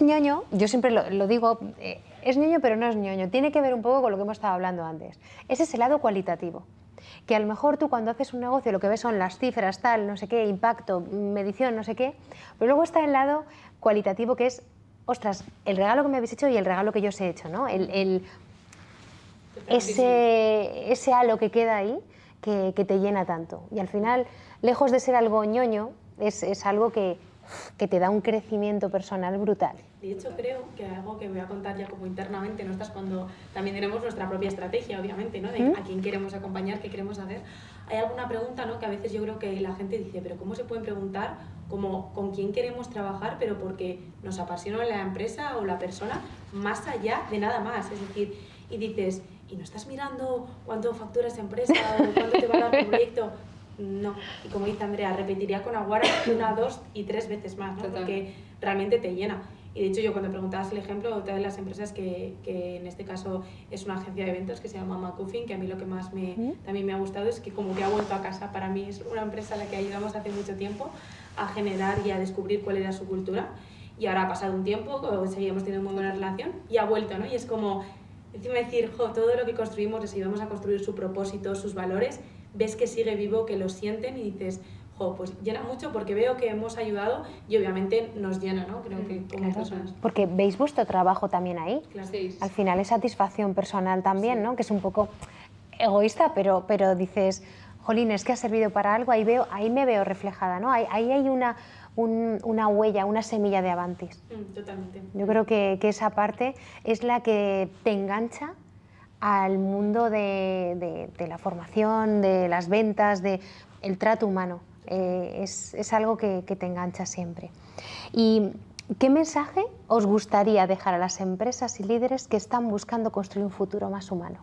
ñoño, yo siempre lo digo, es ñoño pero no es ñoño, tiene que ver un poco con lo que hemos estado hablando antes. Ese es el lado cualitativo, que a lo mejor tú cuando haces un negocio lo que ves son las cifras, tal, no sé qué, impacto, medición, no sé qué, pero luego está el lado cualitativo que es, ostras, el regalo que me habéis hecho y el regalo que yo os he hecho, ¿no? Ese halo que queda ahí que te llena tanto. Y al final, lejos de ser algo ñoño, es algo que te da un crecimiento personal brutal. De hecho, creo que algo que voy a contar ya como internamente, ¿no? Estás cuando también tenemos nuestra propia estrategia, obviamente, ¿no? De a quién queremos acompañar, qué queremos hacer. Hay alguna pregunta, ¿no? Que a veces yo creo que la gente dice, pero ¿cómo se pueden preguntar como con quién queremos trabajar, pero porque nos apasiona la empresa o la persona, más allá de nada más? Es decir, y dices, ¿y no estás mirando cuánto factura esa empresa o cuánto te va a dar tu proyecto? No, y como dice Andrea, repetiría con Aguara 1, 2 y 3 veces más, ¿no? Porque realmente te llena. Y de hecho yo cuando preguntabas el ejemplo, otra de las empresas que en este caso es una agencia de eventos que se llama McCuffin, que a mí lo que más también me ha gustado es que como que ha vuelto a casa. Para mí es una empresa a la que ayudamos hace mucho tiempo a generar y a descubrir cuál era su cultura, y ahora ha pasado un tiempo, seguimos teniendo muy buena relación y ha vuelto, ¿no? Y es como encima decir, todo lo que construimos, les ayudamos a construir su propósito, sus valores, ves que sigue vivo, que lo sienten y dices, pues llena mucho porque veo que hemos ayudado y obviamente nos llena, ¿no? Creo que como personas. Porque veis vuestro trabajo también ahí. Claro. Sí. Al final es satisfacción personal también, ¿no? Que es un poco egoísta, pero dices, jolín, es que ha servido para algo, ahí me veo reflejada, ¿no? Ahí hay una huella, una semilla de Avantis. Totalmente. Yo creo que esa parte es la que te engancha al mundo de la formación, de las ventas, del trato humano. Es algo que te engancha siempre. ¿Y qué mensaje os gustaría dejar a las empresas y líderes que están buscando construir un futuro más humano?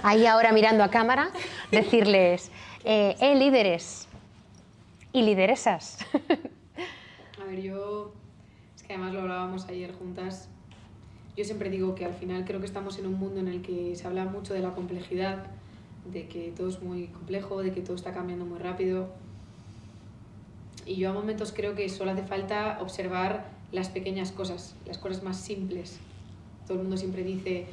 Ahí ahora mirando a cámara, decirles, líderes y lideresas. A ver, es que además lo hablábamos ayer juntas. Yo siempre digo que al final creo que estamos en un mundo en el que se habla mucho de la complejidad, de que todo es muy complejo, de que todo está cambiando muy rápido. Y yo a momentos creo que solo hace falta observar las pequeñas cosas, las cosas más simples. Todo el mundo siempre dice,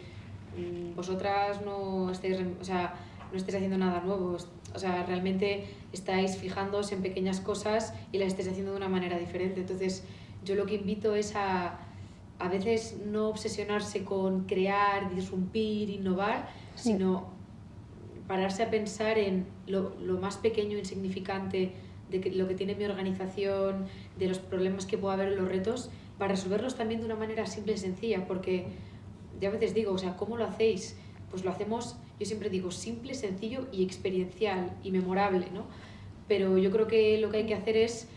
vosotras no estáis haciendo nada nuevo, o sea, realmente estáis fijándoos en pequeñas cosas y las estáis haciendo de una manera diferente. Entonces, yo lo que invito es a veces no obsesionarse con crear, disrumpir, innovar, sino pararse a pensar en lo más pequeño e insignificante de lo que tiene mi organización, de los problemas que pueda haber, los retos, para resolverlos también de una manera simple y sencilla, porque ya a veces digo, o sea, ¿cómo lo hacéis? pues lo hacemos, yo siempre digo, simple, sencillo y experiencial y memorable, ¿no? Pero yo creo que lo que hay que hacer es,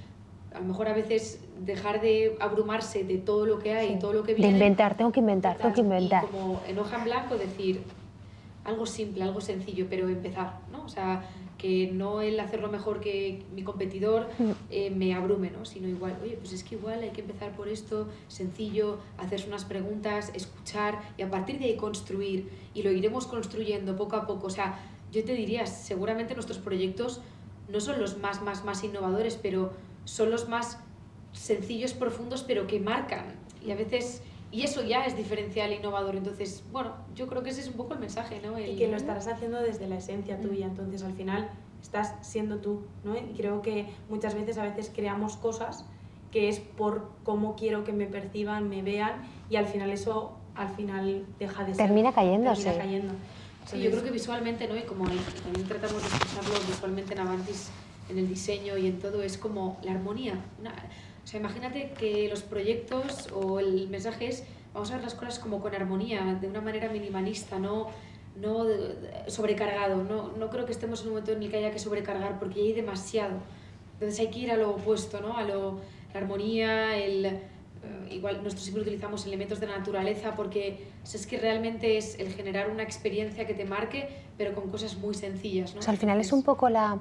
a lo mejor a veces, dejar de abrumarse de todo lo que hay, Sí. todo lo que viene. De inventar, tengo que inventar. Y como en hoja en blanco decir algo simple, algo sencillo, pero empezar, ¿no? O sea, que no el hacerlo mejor que mi competidor me abrume, ¿no? Sino igual, oye, pues es que igual hay que empezar por esto, sencillo, hacerse unas preguntas, escuchar y a partir de ahí construir, y lo iremos construyendo poco a poco. O sea, yo te diría, seguramente nuestros proyectos no son los más innovadores, pero son los más sencillos, profundos, pero que marcan. Y a veces... Y eso ya es diferencial e innovador. Entonces, bueno, yo creo que ese es un poco el mensaje, ¿no? Y que lo estarás haciendo desde la esencia tuya. Entonces, al final, estás siendo tú, ¿no? Y creo que muchas veces, creamos cosas que es por cómo quiero que me perciban, me vean, y al final eso, deja de ser. Termina cayéndose. Termina cayendo. Sí, yo creo que visualmente, ¿no? Y como también tratamos de expresarlo visualmente en Avantis, en el diseño y en todo, es como la armonía. O sea, imagínate que los proyectos o el mensaje es, vamos a ver las cosas como con armonía, de una manera minimalista, no sobrecargado. No creo que estemos en un momento en el que haya que sobrecargar porque hay demasiado. Entonces hay que ir a lo opuesto, ¿no? La armonía, igual nosotros siempre utilizamos elementos de la naturaleza porque es que realmente es el generar una experiencia que te marque, pero con cosas muy sencillas, ¿no? O sea, al final es un poco la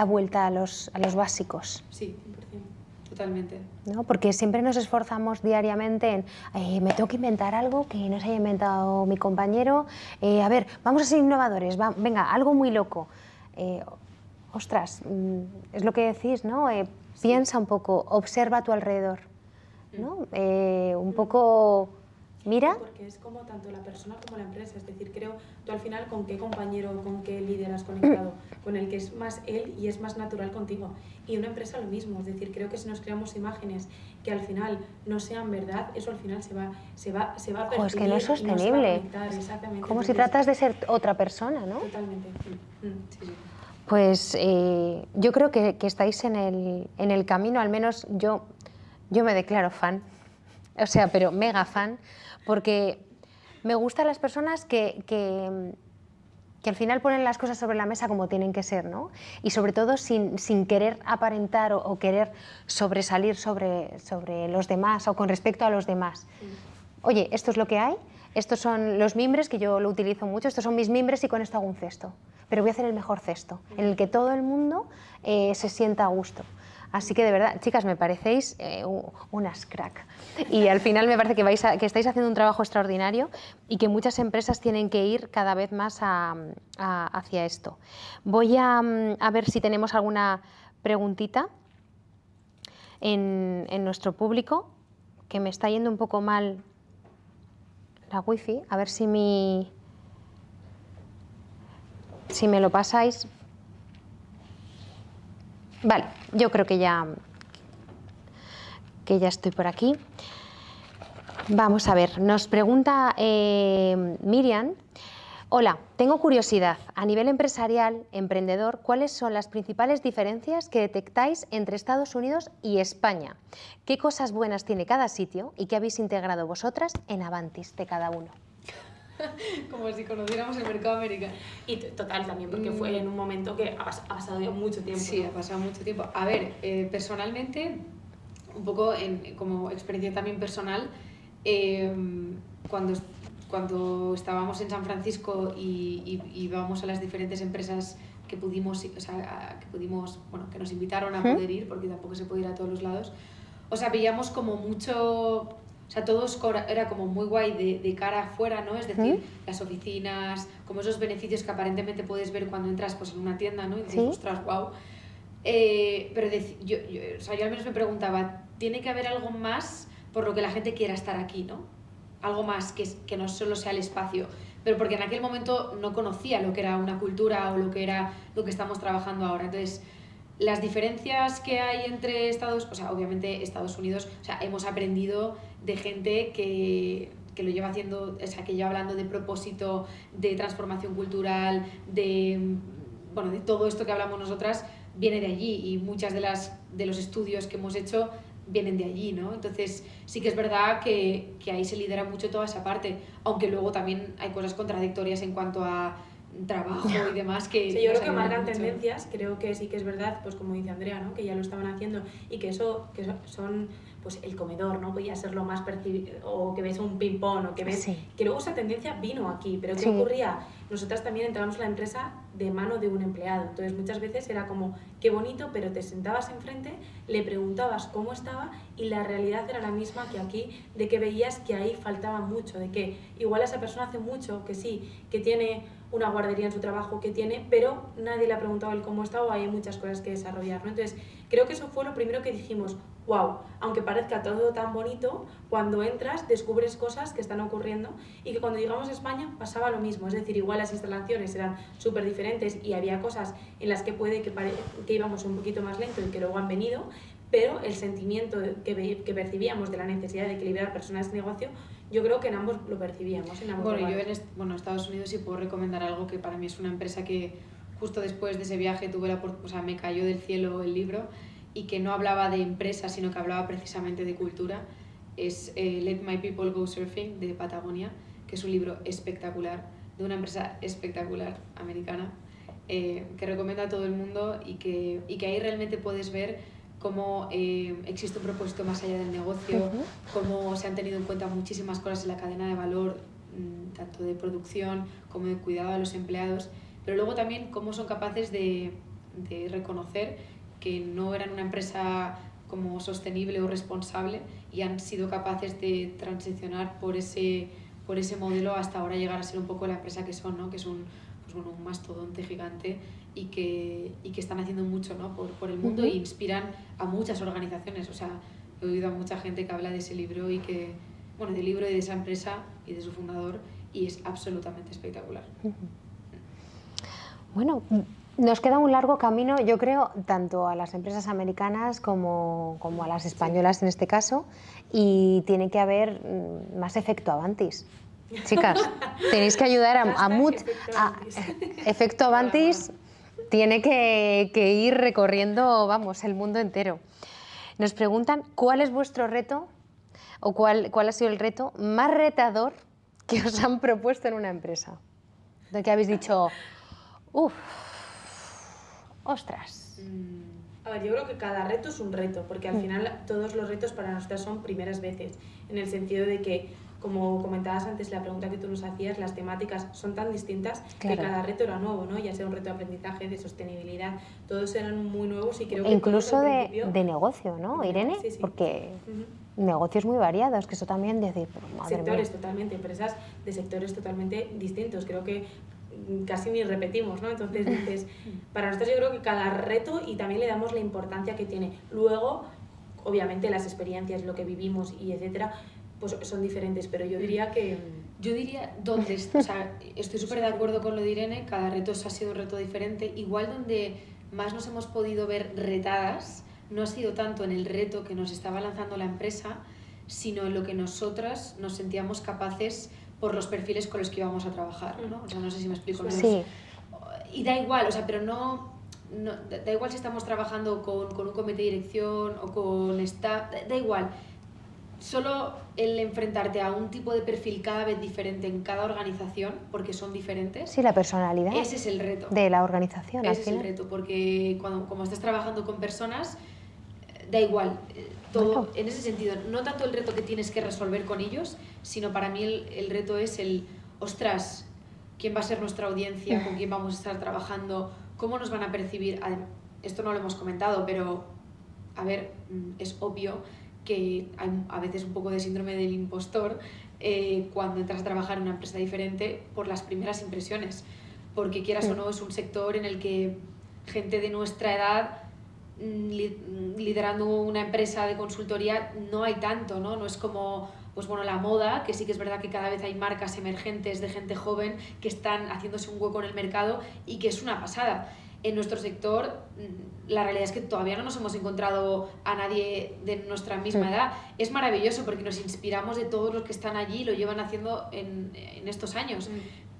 vuelta a los básicos. Sí, 100%. Totalmente. ¿No? Porque siempre nos esforzamos diariamente en me tengo que inventar algo que no se haya inventado mi compañero, a ver, vamos a ser innovadores, venga, algo muy loco. Ostras, es lo que decís, ¿no? Piensa un poco, observa a tu alrededor, ¿no? Un poco... Mira. Porque es como tanto la persona como la empresa, es decir, creo tú al final con qué compañero, con qué líder has conectado, con el que es más él y es más natural contigo. Y una empresa lo mismo, es decir, creo que si nos creamos imágenes que al final no sean verdad, eso al final se va a percibir. Es que no es sostenible. Exactamente. Como si tratas de ser otra persona, ¿no? Totalmente. Sí. Pues yo creo que estáis en el camino, al menos yo me declaro fan, o sea, pero mega fan, porque me gustan las personas que al final ponen las cosas sobre la mesa como tienen que ser, ¿no? Y sobre todo sin querer aparentar o querer sobresalir sobre los demás o con respecto a los demás. Oye, esto es lo que hay, estos son los mimbres, que yo lo utilizo mucho, estos son mis mimbres y con esto hago un cesto. Pero voy a hacer el mejor cesto, en el que todo el mundo se sienta a gusto. Así que de verdad, chicas, me parecéis unas crack. Y al final me parece que estáis haciendo un trabajo extraordinario y que muchas empresas tienen que ir cada vez más hacia esto. Voy a ver si tenemos alguna preguntita en nuestro público, que me está yendo un poco mal la wifi. A ver si me lo pasáis. Vale, yo creo que ya estoy por aquí. Vamos a ver, nos pregunta Miriam. Hola, tengo curiosidad. A nivel empresarial, emprendedor, ¿cuáles son las principales diferencias que detectáis entre Estados Unidos y España? ¿Qué cosas buenas tiene cada sitio y qué habéis integrado vosotras en Avantis de cada uno? Como si conociéramos el mercado americano. Y total también, porque fue en un momento que ha pasado ya mucho tiempo. Sí, ¿no? ha pasado mucho tiempo. A ver, personalmente, un poco como experiencia también personal, cuando estábamos en San Francisco y íbamos a las diferentes empresas que pudimos, que nos invitaron a poder ir, porque tampoco se puede ir a todos los lados, o sea, veíamos como mucho... O sea, todo era como muy guay de cara afuera, ¿no? Es decir, las oficinas, como esos beneficios que aparentemente puedes ver cuando entras pues, en una tienda, ¿no? Y dices, ostras, wow. Pero yo al menos me preguntaba, ¿tiene que haber algo más por lo que la gente quiera estar aquí, ¿no? Algo más que no solo sea el espacio. Pero porque en aquel momento no conocía lo que era una cultura o lo que era lo que estamos trabajando ahora. Entonces, las diferencias que hay entre obviamente Estados Unidos, hemos aprendido de gente que lo lleva haciendo, que lleva hablando de propósito, de transformación cultural, de todo esto que hablamos nosotras, viene de allí y muchas de los estudios que hemos hecho vienen de allí, ¿no? Entonces sí que es verdad que ahí se lidera mucho toda esa parte, aunque luego también hay cosas contradictorias en cuanto a trabajo y demás que... Sí, yo creo que ayudan marcan mucho. tendencias, creo que sí que es verdad, pues como dice Andrea, ¿no? Que ya lo estaban haciendo y que eso que son pues el comedor, ¿no? Podía ser lo más percibido, o que ves un ping-pong, o que ves... Sí. Que luego esa tendencia vino aquí, pero ¿qué Sí. ocurría? Nosotras también entramos en la empresa de mano de un empleado, entonces muchas veces era como, qué bonito, pero te sentabas enfrente, le preguntabas cómo estaba y la realidad era la misma que aquí, de que veías que ahí faltaba mucho, de que igual esa persona hace mucho, que sí, que tiene una guardería en su trabajo, que tiene, pero nadie le ha preguntado el cómo está o hay muchas cosas que desarrollar, ¿no? Entonces creo que eso fue lo primero que dijimos, wow, aunque parezca todo tan bonito, cuando entras descubres cosas que están ocurriendo y que cuando llegamos a España pasaba lo mismo, es decir, igual las instalaciones eran súper diferentes y había cosas en las que puede que íbamos un poquito más lento y que luego han venido, pero el sentimiento que percibíamos de la necesidad de equilibrar personas de negocio, yo creo que en ambos lo percibíamos. En ambos Bueno, lugares. yo en Estados Unidos sí puedo recomendar algo que para mí es una empresa que justo después de ese viaje tuve o sea, me cayó del cielo el libro y que no hablaba de empresa, sino que hablaba precisamente de cultura. Es Let My People Go Surfing de Patagonia, que es un libro espectacular, de una empresa espectacular americana, que recomiendo a todo el mundo y que ahí realmente puedes ver cómo existe un propósito más allá del negocio, cómo se han tenido en cuenta muchísimas cosas en la cadena de valor, tanto de producción como de cuidado a los empleados, pero luego también cómo son capaces de reconocer que no eran una empresa como sostenible o responsable y han sido capaces de transicionar por ese modelo hasta ahora llegar a ser un poco la empresa que son, ¿no? Que es un mastodonte gigante y que están haciendo mucho, ¿no? por el mundo e inspiran a muchas organizaciones. O sea, he oído a mucha gente que habla de ese libro y que, bueno, del libro y de esa empresa y de su fundador, y es absolutamente espectacular. Bueno, nos queda un largo camino, yo creo, tanto a las empresas americanas como a las españolas en este caso, y tiene que haber más efecto Avantis. Chicas, tenéis que ayudar a efecto Avantis. Tiene que ir recorriendo, vamos, el mundo entero. Nos preguntan cuál es vuestro reto o cuál ha sido el reto más retador que os han propuesto en una empresa. De que habéis dicho, uff, ostras. A ver, yo creo que cada reto es un reto, porque al final todos los retos para nosotras son primeras veces, en el sentido de que, como comentabas antes, la pregunta que tú nos hacías, las temáticas son tan distintas que cada reto era nuevo, ¿no? Ya sea un reto de aprendizaje, de sostenibilidad, todos eran muy nuevos y creo que incluso de negocio, ¿no, Irene? Sí, sí. Porque negocios muy variados, que eso también decir, pero madre sectores mía. totalmente, empresas de sectores totalmente distintos, creo que casi ni repetimos, ¿no? Entonces dices, para nosotros yo creo que cada reto y también le damos la importancia que tiene. Luego, obviamente las experiencias, lo que vivimos y etcétera, pues son diferentes, pero yo diría que... Yo diría, o sea, estoy súper de acuerdo con lo de Irene, cada reto ha sido un reto diferente. Igual donde más nos hemos podido ver retadas no ha sido tanto en el reto que nos estaba lanzando la empresa, sino en lo que nosotras nos sentíamos capaces por los perfiles con los que íbamos a trabajar, ¿no? O sea, no sé si me explico. ¿No? Sí. Y da igual, o sea, pero no da igual si estamos trabajando con un comité de dirección o con staff, da igual. Solo el enfrentarte a un tipo de perfil cada vez diferente en cada organización, porque son diferentes. Sí, la personalidad. Ese es el reto. De la organización. Ese es el reto, porque como estás trabajando con personas, da igual. Todo, bueno, en ese sentido, no tanto el reto que tienes que resolver con ellos, sino para mí el reto es ostras, ¿quién va a ser nuestra audiencia? ¿Con quién vamos a estar trabajando? ¿Cómo nos van a percibir? Esto no lo hemos comentado, pero a ver, es obvio que hay a veces un poco de síndrome del impostor cuando entras a trabajar en una empresa diferente por las primeras impresiones, porque quieras o no es un sector en el que gente de nuestra edad liderando una empresa de consultoría no hay tanto, ¿no? No es como, pues bueno, la moda, que sí que es verdad que cada vez hay marcas emergentes de gente joven que están haciéndose un hueco en el mercado y que es una pasada. En nuestro sector, la realidad es que todavía no nos hemos encontrado a nadie de nuestra misma edad. Es maravilloso porque nos inspiramos de todos los que están allí y lo llevan haciendo en estos años.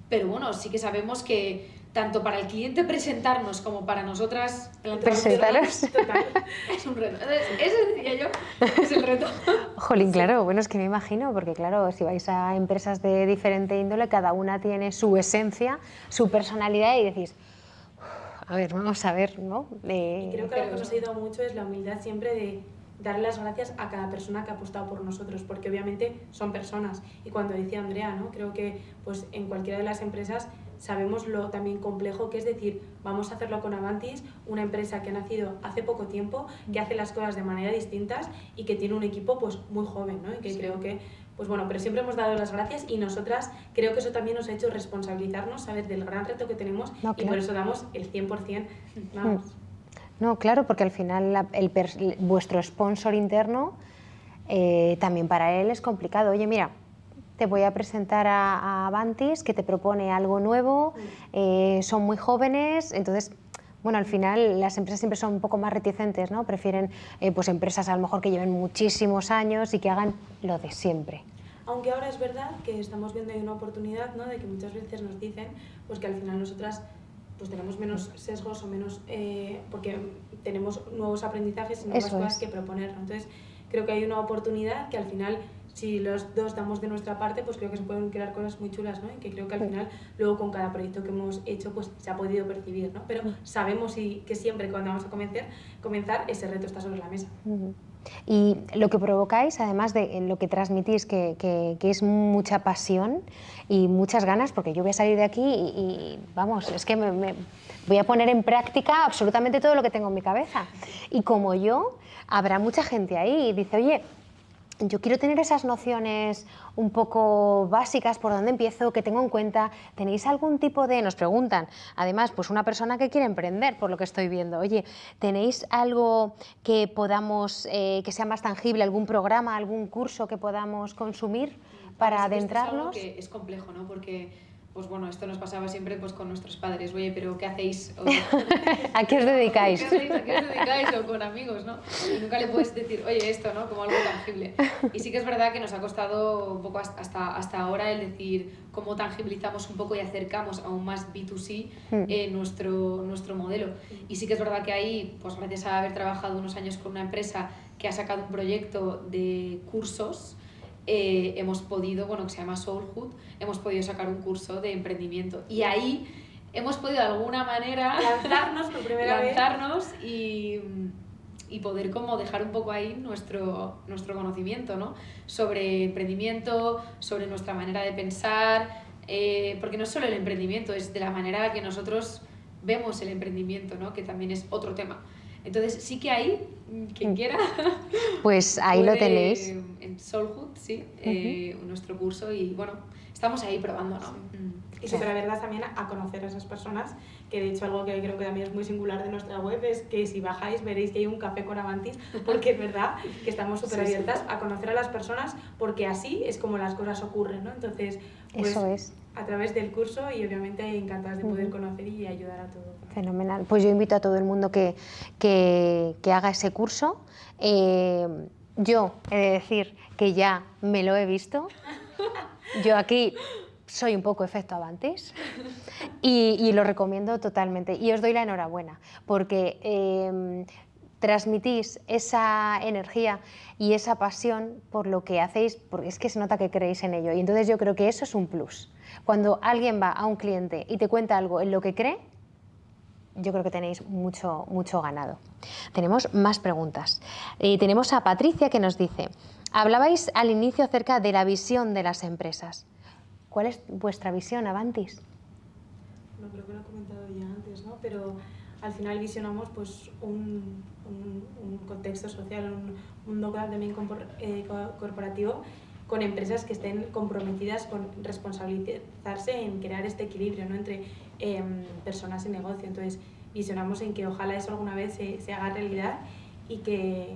Pero bueno, sí que sabemos que tanto para el cliente presentarnos como para nosotras presentaros. Total. es un reto. Ese decía yo, es el reto. Jolín, claro, bueno, es que me imagino, porque claro, si vais a empresas de diferente índole, cada una tiene su esencia, su personalidad y decís, a ver, vamos a ver, ¿no? Y creo que lo que nos ha ayudado mucho es la humildad siempre de darle las gracias a cada persona que ha apostado por nosotros, porque obviamente son personas. Y cuando decía Andrea, ¿no? Creo que pues, en cualquiera de las empresas sabemos lo también complejo que es decir, vamos a hacerlo con Avantis, una empresa que ha nacido hace poco tiempo, que hace las cosas de manera distintas y que tiene un equipo pues, muy joven, ¿no? Y que creo que, pues bueno, pero siempre hemos dado las gracias y nosotras creo que eso también nos ha hecho responsabilizarnos, saber del gran reto que tenemos y por eso damos el 100%. Vamos. No, claro, porque al final vuestro sponsor interno también para él es complicado. Oye, mira, te voy a presentar a Avantis, que te propone algo nuevo, son muy jóvenes, entonces, bueno, al final las empresas siempre son un poco más reticentes, ¿no? Prefieren pues empresas a lo mejor que lleven muchísimos años y que hagan lo de siempre. Aunque ahora es verdad que estamos viendo ahí una oportunidad, ¿no? De que muchas veces nos dicen pues que al final nosotras pues tenemos menos sesgos o menos porque tenemos nuevos aprendizajes y nuevas cosas que proponer, ¿no? Entonces creo que hay una oportunidad que al final si los dos damos de nuestra parte pues creo que se pueden crear cosas muy chulas, ¿no? Y que creo que al final luego con cada proyecto que hemos hecho pues se ha podido percibir, ¿no? Pero sabemos que siempre cuando vamos a comenzar ese reto está sobre la mesa. Y lo que provocáis, además de lo que transmitís, que es mucha pasión y muchas ganas, porque yo voy a salir de aquí y vamos, es que me voy a poner en práctica absolutamente todo lo que tengo en mi cabeza. Y como yo, habrá mucha gente ahí y dice, oye, yo quiero tener esas nociones un poco básicas, por dónde empiezo, que tengo en cuenta. ¿Tenéis algún tipo de...? Nos preguntan, además, pues una persona que quiere emprender, por lo que estoy viendo. Oye, ¿tenéis algo que podamos, que sea más tangible, algún programa, algún curso que podamos consumir para adentrarnos? Esto es algo que es complejo, ¿no? Porque pues bueno, esto nos pasaba siempre pues con nuestros padres, oye, pero ¿qué hacéis? ¿A qué os dedicáis? ¿A qué os dedicáis? O con amigos, ¿no? Y nunca le puedes decir, oye, esto, ¿no? Como algo tangible. Y sí que es verdad que nos ha costado un poco hasta ahora el decir cómo tangibilizamos un poco y acercamos aún más B2C nuestro modelo. Y sí que es verdad que ahí, pues gracias a haber trabajado unos años con una empresa que ha sacado un proyecto de cursos, hemos podido, bueno, que se llama Soulhood, hemos podido sacar un curso de emprendimiento y ahí hemos podido de alguna manera lanzarnos por primera vez y poder como dejar un poco ahí nuestro conocimiento, ¿no? Sobre emprendimiento, sobre nuestra manera de pensar, porque no es solo el emprendimiento, es de la manera que nosotros vemos el emprendimiento, ¿no? Que también es otro tema. Entonces sí que ahí, quien quiera, pues ahí lo tenéis. En Soulhood, sí, nuestro curso y bueno, estamos ahí probando, ¿no? Y súper abiertas también a conocer a esas personas, que de hecho algo que creo que también es muy singular de nuestra web es que si bajáis veréis que hay un café con Avantis, porque es verdad que estamos súper abiertas a conocer a las personas, porque así es como las cosas ocurren, ¿no? Entonces, pues, eso es. A través del curso y obviamente encantadas de poder conocer y ayudar a todo. Fenomenal. Pues yo invito a todo el mundo que haga ese curso. Yo he de decir que ya me lo he visto. Yo aquí soy un poco efecto Avantis y lo recomiendo totalmente. Y os doy la enhorabuena porque transmitís esa energía y esa pasión por lo que hacéis, porque es que se nota que creéis en ello. Y entonces yo creo que eso es un plus. Cuando alguien va a un cliente y te cuenta algo en lo que cree, yo creo que tenéis mucho ganado. Tenemos más preguntas. Tenemos a Patricia que nos dice, hablabais al inicio acerca de la visión de las empresas. ¿Cuál es vuestra visión, Avantis? Bueno, creo que lo he comentado ya antes, ¿no? Pero al final visionamos pues, un contexto social, un mundo también corporativo con empresas que estén comprometidas con responsabilizarse en crear este equilibrio, ¿no? Entre personas y negocio. Entonces, visionamos en que ojalá eso alguna vez se haga realidad y que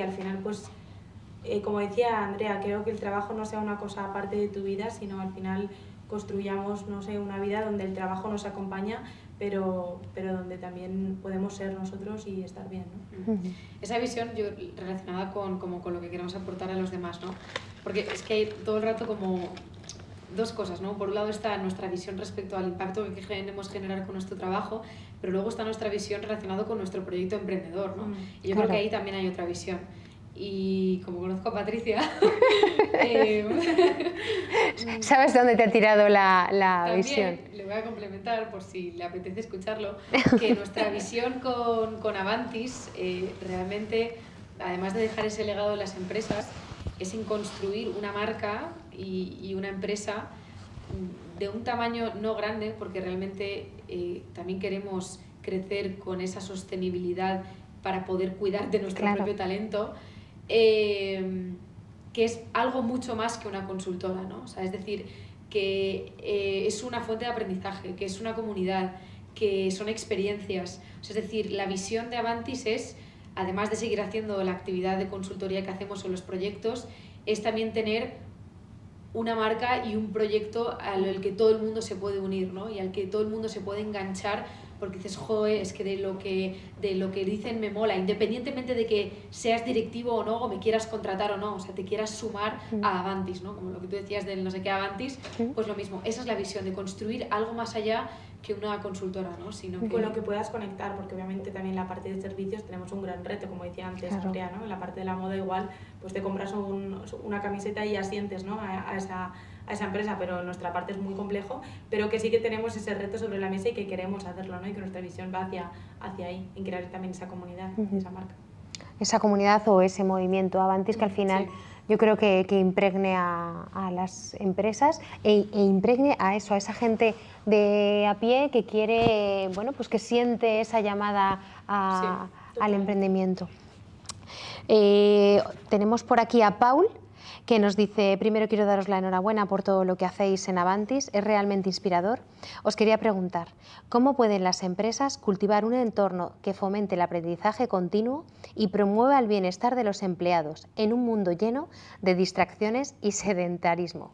al final, pues, como decía Andrea, creo que el trabajo no sea una cosa aparte de tu vida, sino al final construyamos, no sé, una vida donde el trabajo nos acompaña, pero donde también podemos ser nosotros y estar bien, ¿no? Esa visión yo relacionada con lo que queremos aportar a los demás, ¿no? Porque es que hay todo el rato como dos cosas, ¿no? Por un lado está nuestra visión respecto al impacto que queremos generar con nuestro trabajo, pero luego está nuestra visión relacionada con nuestro proyecto emprendedor, ¿no? Y yo creo que ahí también hay otra visión. Y como conozco a Patricia, ¿sabes dónde te ha tirado la visión? Le voy a complementar, por si le apetece escucharlo, que nuestra visión con Avantis realmente, además de dejar ese legado en las empresas, es en construir una marca y una empresa de un tamaño no grande, porque realmente también queremos crecer con esa sostenibilidad para poder cuidar de nuestro propio talento, que es algo mucho más que una consultora, ¿no? O sea, es decir, que es una fuente de aprendizaje, que es una comunidad, que son experiencias. O sea, es decir, la visión de Avantis es, además de seguir haciendo la actividad de consultoría que hacemos en los proyectos, es también tener una marca y un proyecto al que todo el mundo se puede unir, ¿no? Y al que todo el mundo se puede enganchar, porque dices, joder, es que de lo que dicen me mola, independientemente de que seas directivo o no, o me quieras contratar o no, o sea, te quieras sumar a Avantis, ¿no? Como lo que tú decías del no sé qué Avantis, pues lo mismo, esa es la visión de construir algo más allá que una consultora, ¿no? Sino que... Con lo que puedas conectar, porque obviamente también en la parte de servicios tenemos un gran reto, como decía antes Andrea, ¿no? En la parte de la moda igual, pues te compras una camiseta y asientes, ¿no? a esa empresa, pero nuestra parte es muy complejo, pero que sí que tenemos ese reto sobre la mesa y que queremos hacerlo, ¿no? Y que nuestra visión va hacia ahí, en crear también esa comunidad, esa marca. Esa comunidad o ese movimiento Avantis que al final yo creo que impregne a las empresas e impregne a eso, a esa gente de a pie que quiere, bueno, pues que siente esa llamada al emprendimiento. Tenemos por aquí a Paul, que nos dice: primero quiero daros la enhorabuena por todo lo que hacéis en Avantis, es realmente inspirador. Os quería preguntar, ¿cómo pueden las empresas cultivar un entorno que fomente el aprendizaje continuo y promueva el bienestar de los empleados en un mundo lleno de distracciones y sedentarismo?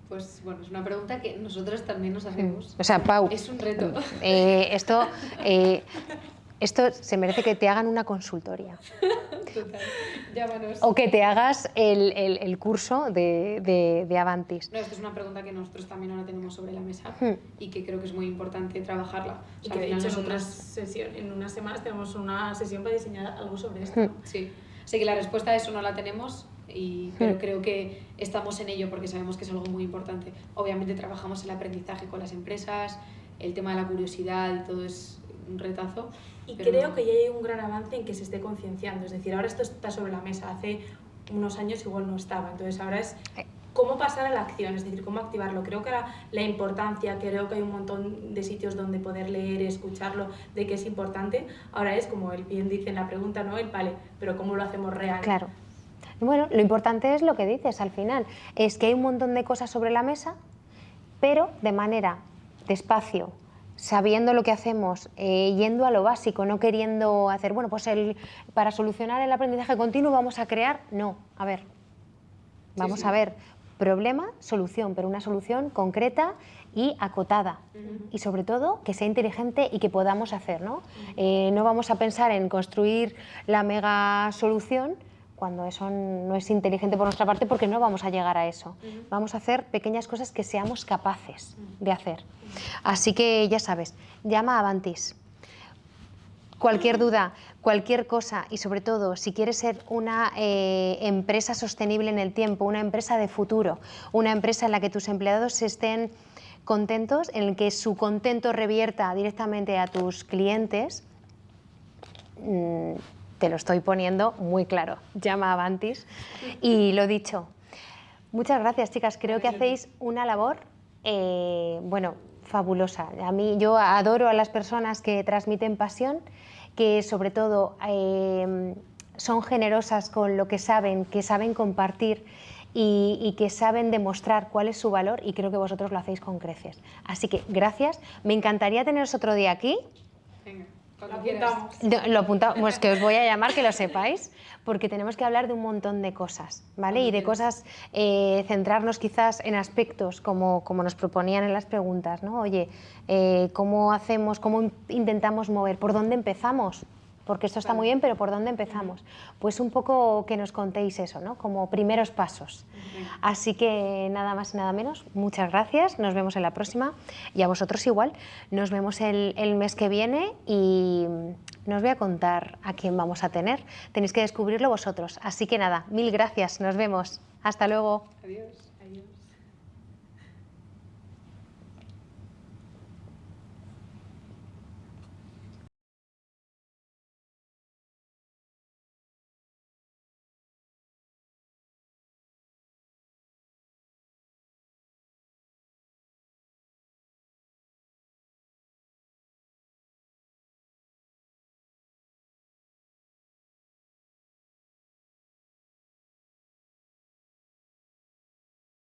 Pues bueno, es una pregunta que nosotros también nos hacemos. O sea, Pau, es un reto. Esto se merece que te hagan una consultoría. Total, llámanos. O que te hagas el curso de Avantis. No, esto es una pregunta que nosotros también ahora tenemos sobre la mesa y que creo que es muy importante trabajarla. O sea, que de hecho en unas semanas tenemos una sesión para diseñar algo sobre esto, ¿no? Sí, así que la respuesta a eso no la tenemos, pero creo que estamos en ello porque sabemos que es algo muy importante. Obviamente trabajamos el aprendizaje con las empresas, el tema de la curiosidad y todo es un retazo. Y creo que ya hay un gran avance en que se esté concienciando, es decir, ahora esto está sobre la mesa, hace unos años igual no estaba, entonces ahora es cómo pasar a la acción, es decir, cómo activarlo. Creo que la importancia, creo que hay un montón de sitios donde poder leer, escucharlo, de que es importante, ahora es como él bien dice en la pregunta, ¿no? Vale, pero ¿cómo lo hacemos real? Claro. Bueno, lo importante es lo que dices al final, es que hay un montón de cosas sobre la mesa, pero de manera despacio, sabiendo lo que hacemos, yendo a lo básico, no queriendo hacer, bueno, pues para solucionar el aprendizaje continuo vamos a crear, no, a ver, vamos a ver, problema, solución, pero una solución concreta y acotada y sobre todo que sea inteligente y que podamos hacer, ¿no? No vamos a pensar en construir la mega solución cuando eso no es inteligente por nuestra parte, porque no vamos a llegar a eso. Vamos a hacer pequeñas cosas que seamos capaces de hacer. Así que ya sabes, llama a Avantis. Cualquier duda, cualquier cosa y sobre todo si quieres ser una empresa sostenible en el tiempo, una empresa de futuro, una empresa en la que tus empleados estén contentos, en el que su contento revierta directamente a tus clientes, te lo estoy poniendo muy claro. Llama a Avantis. Y lo dicho, muchas gracias, chicas. Creo que hacéis una labor, bueno, fabulosa. Yo adoro a las personas que transmiten pasión, que sobre todo son generosas con lo que saben compartir y que saben demostrar cuál es su valor, y creo que vosotros lo hacéis con creces. Así que gracias. Me encantaría teneros otro día aquí. Venga. Lo apuntamos, pues que os voy a llamar, que lo sepáis, porque tenemos que hablar de un montón de cosas, ¿vale? Y de cosas, centrarnos quizás en aspectos como nos proponían en las preguntas, ¿no? Oye, ¿cómo hacemos, cómo intentamos mover, por dónde empezamos? porque esto está muy bien, pero ¿por dónde empezamos? Pues un poco que nos contéis eso, ¿no? Como primeros pasos. Así que nada más y nada menos, muchas gracias, nos vemos en la próxima y a vosotros igual, nos vemos el mes que viene y no os voy a contar a quién vamos a tener, tenéis que descubrirlo vosotros. Así que nada, mil gracias, nos vemos, hasta luego. Adiós.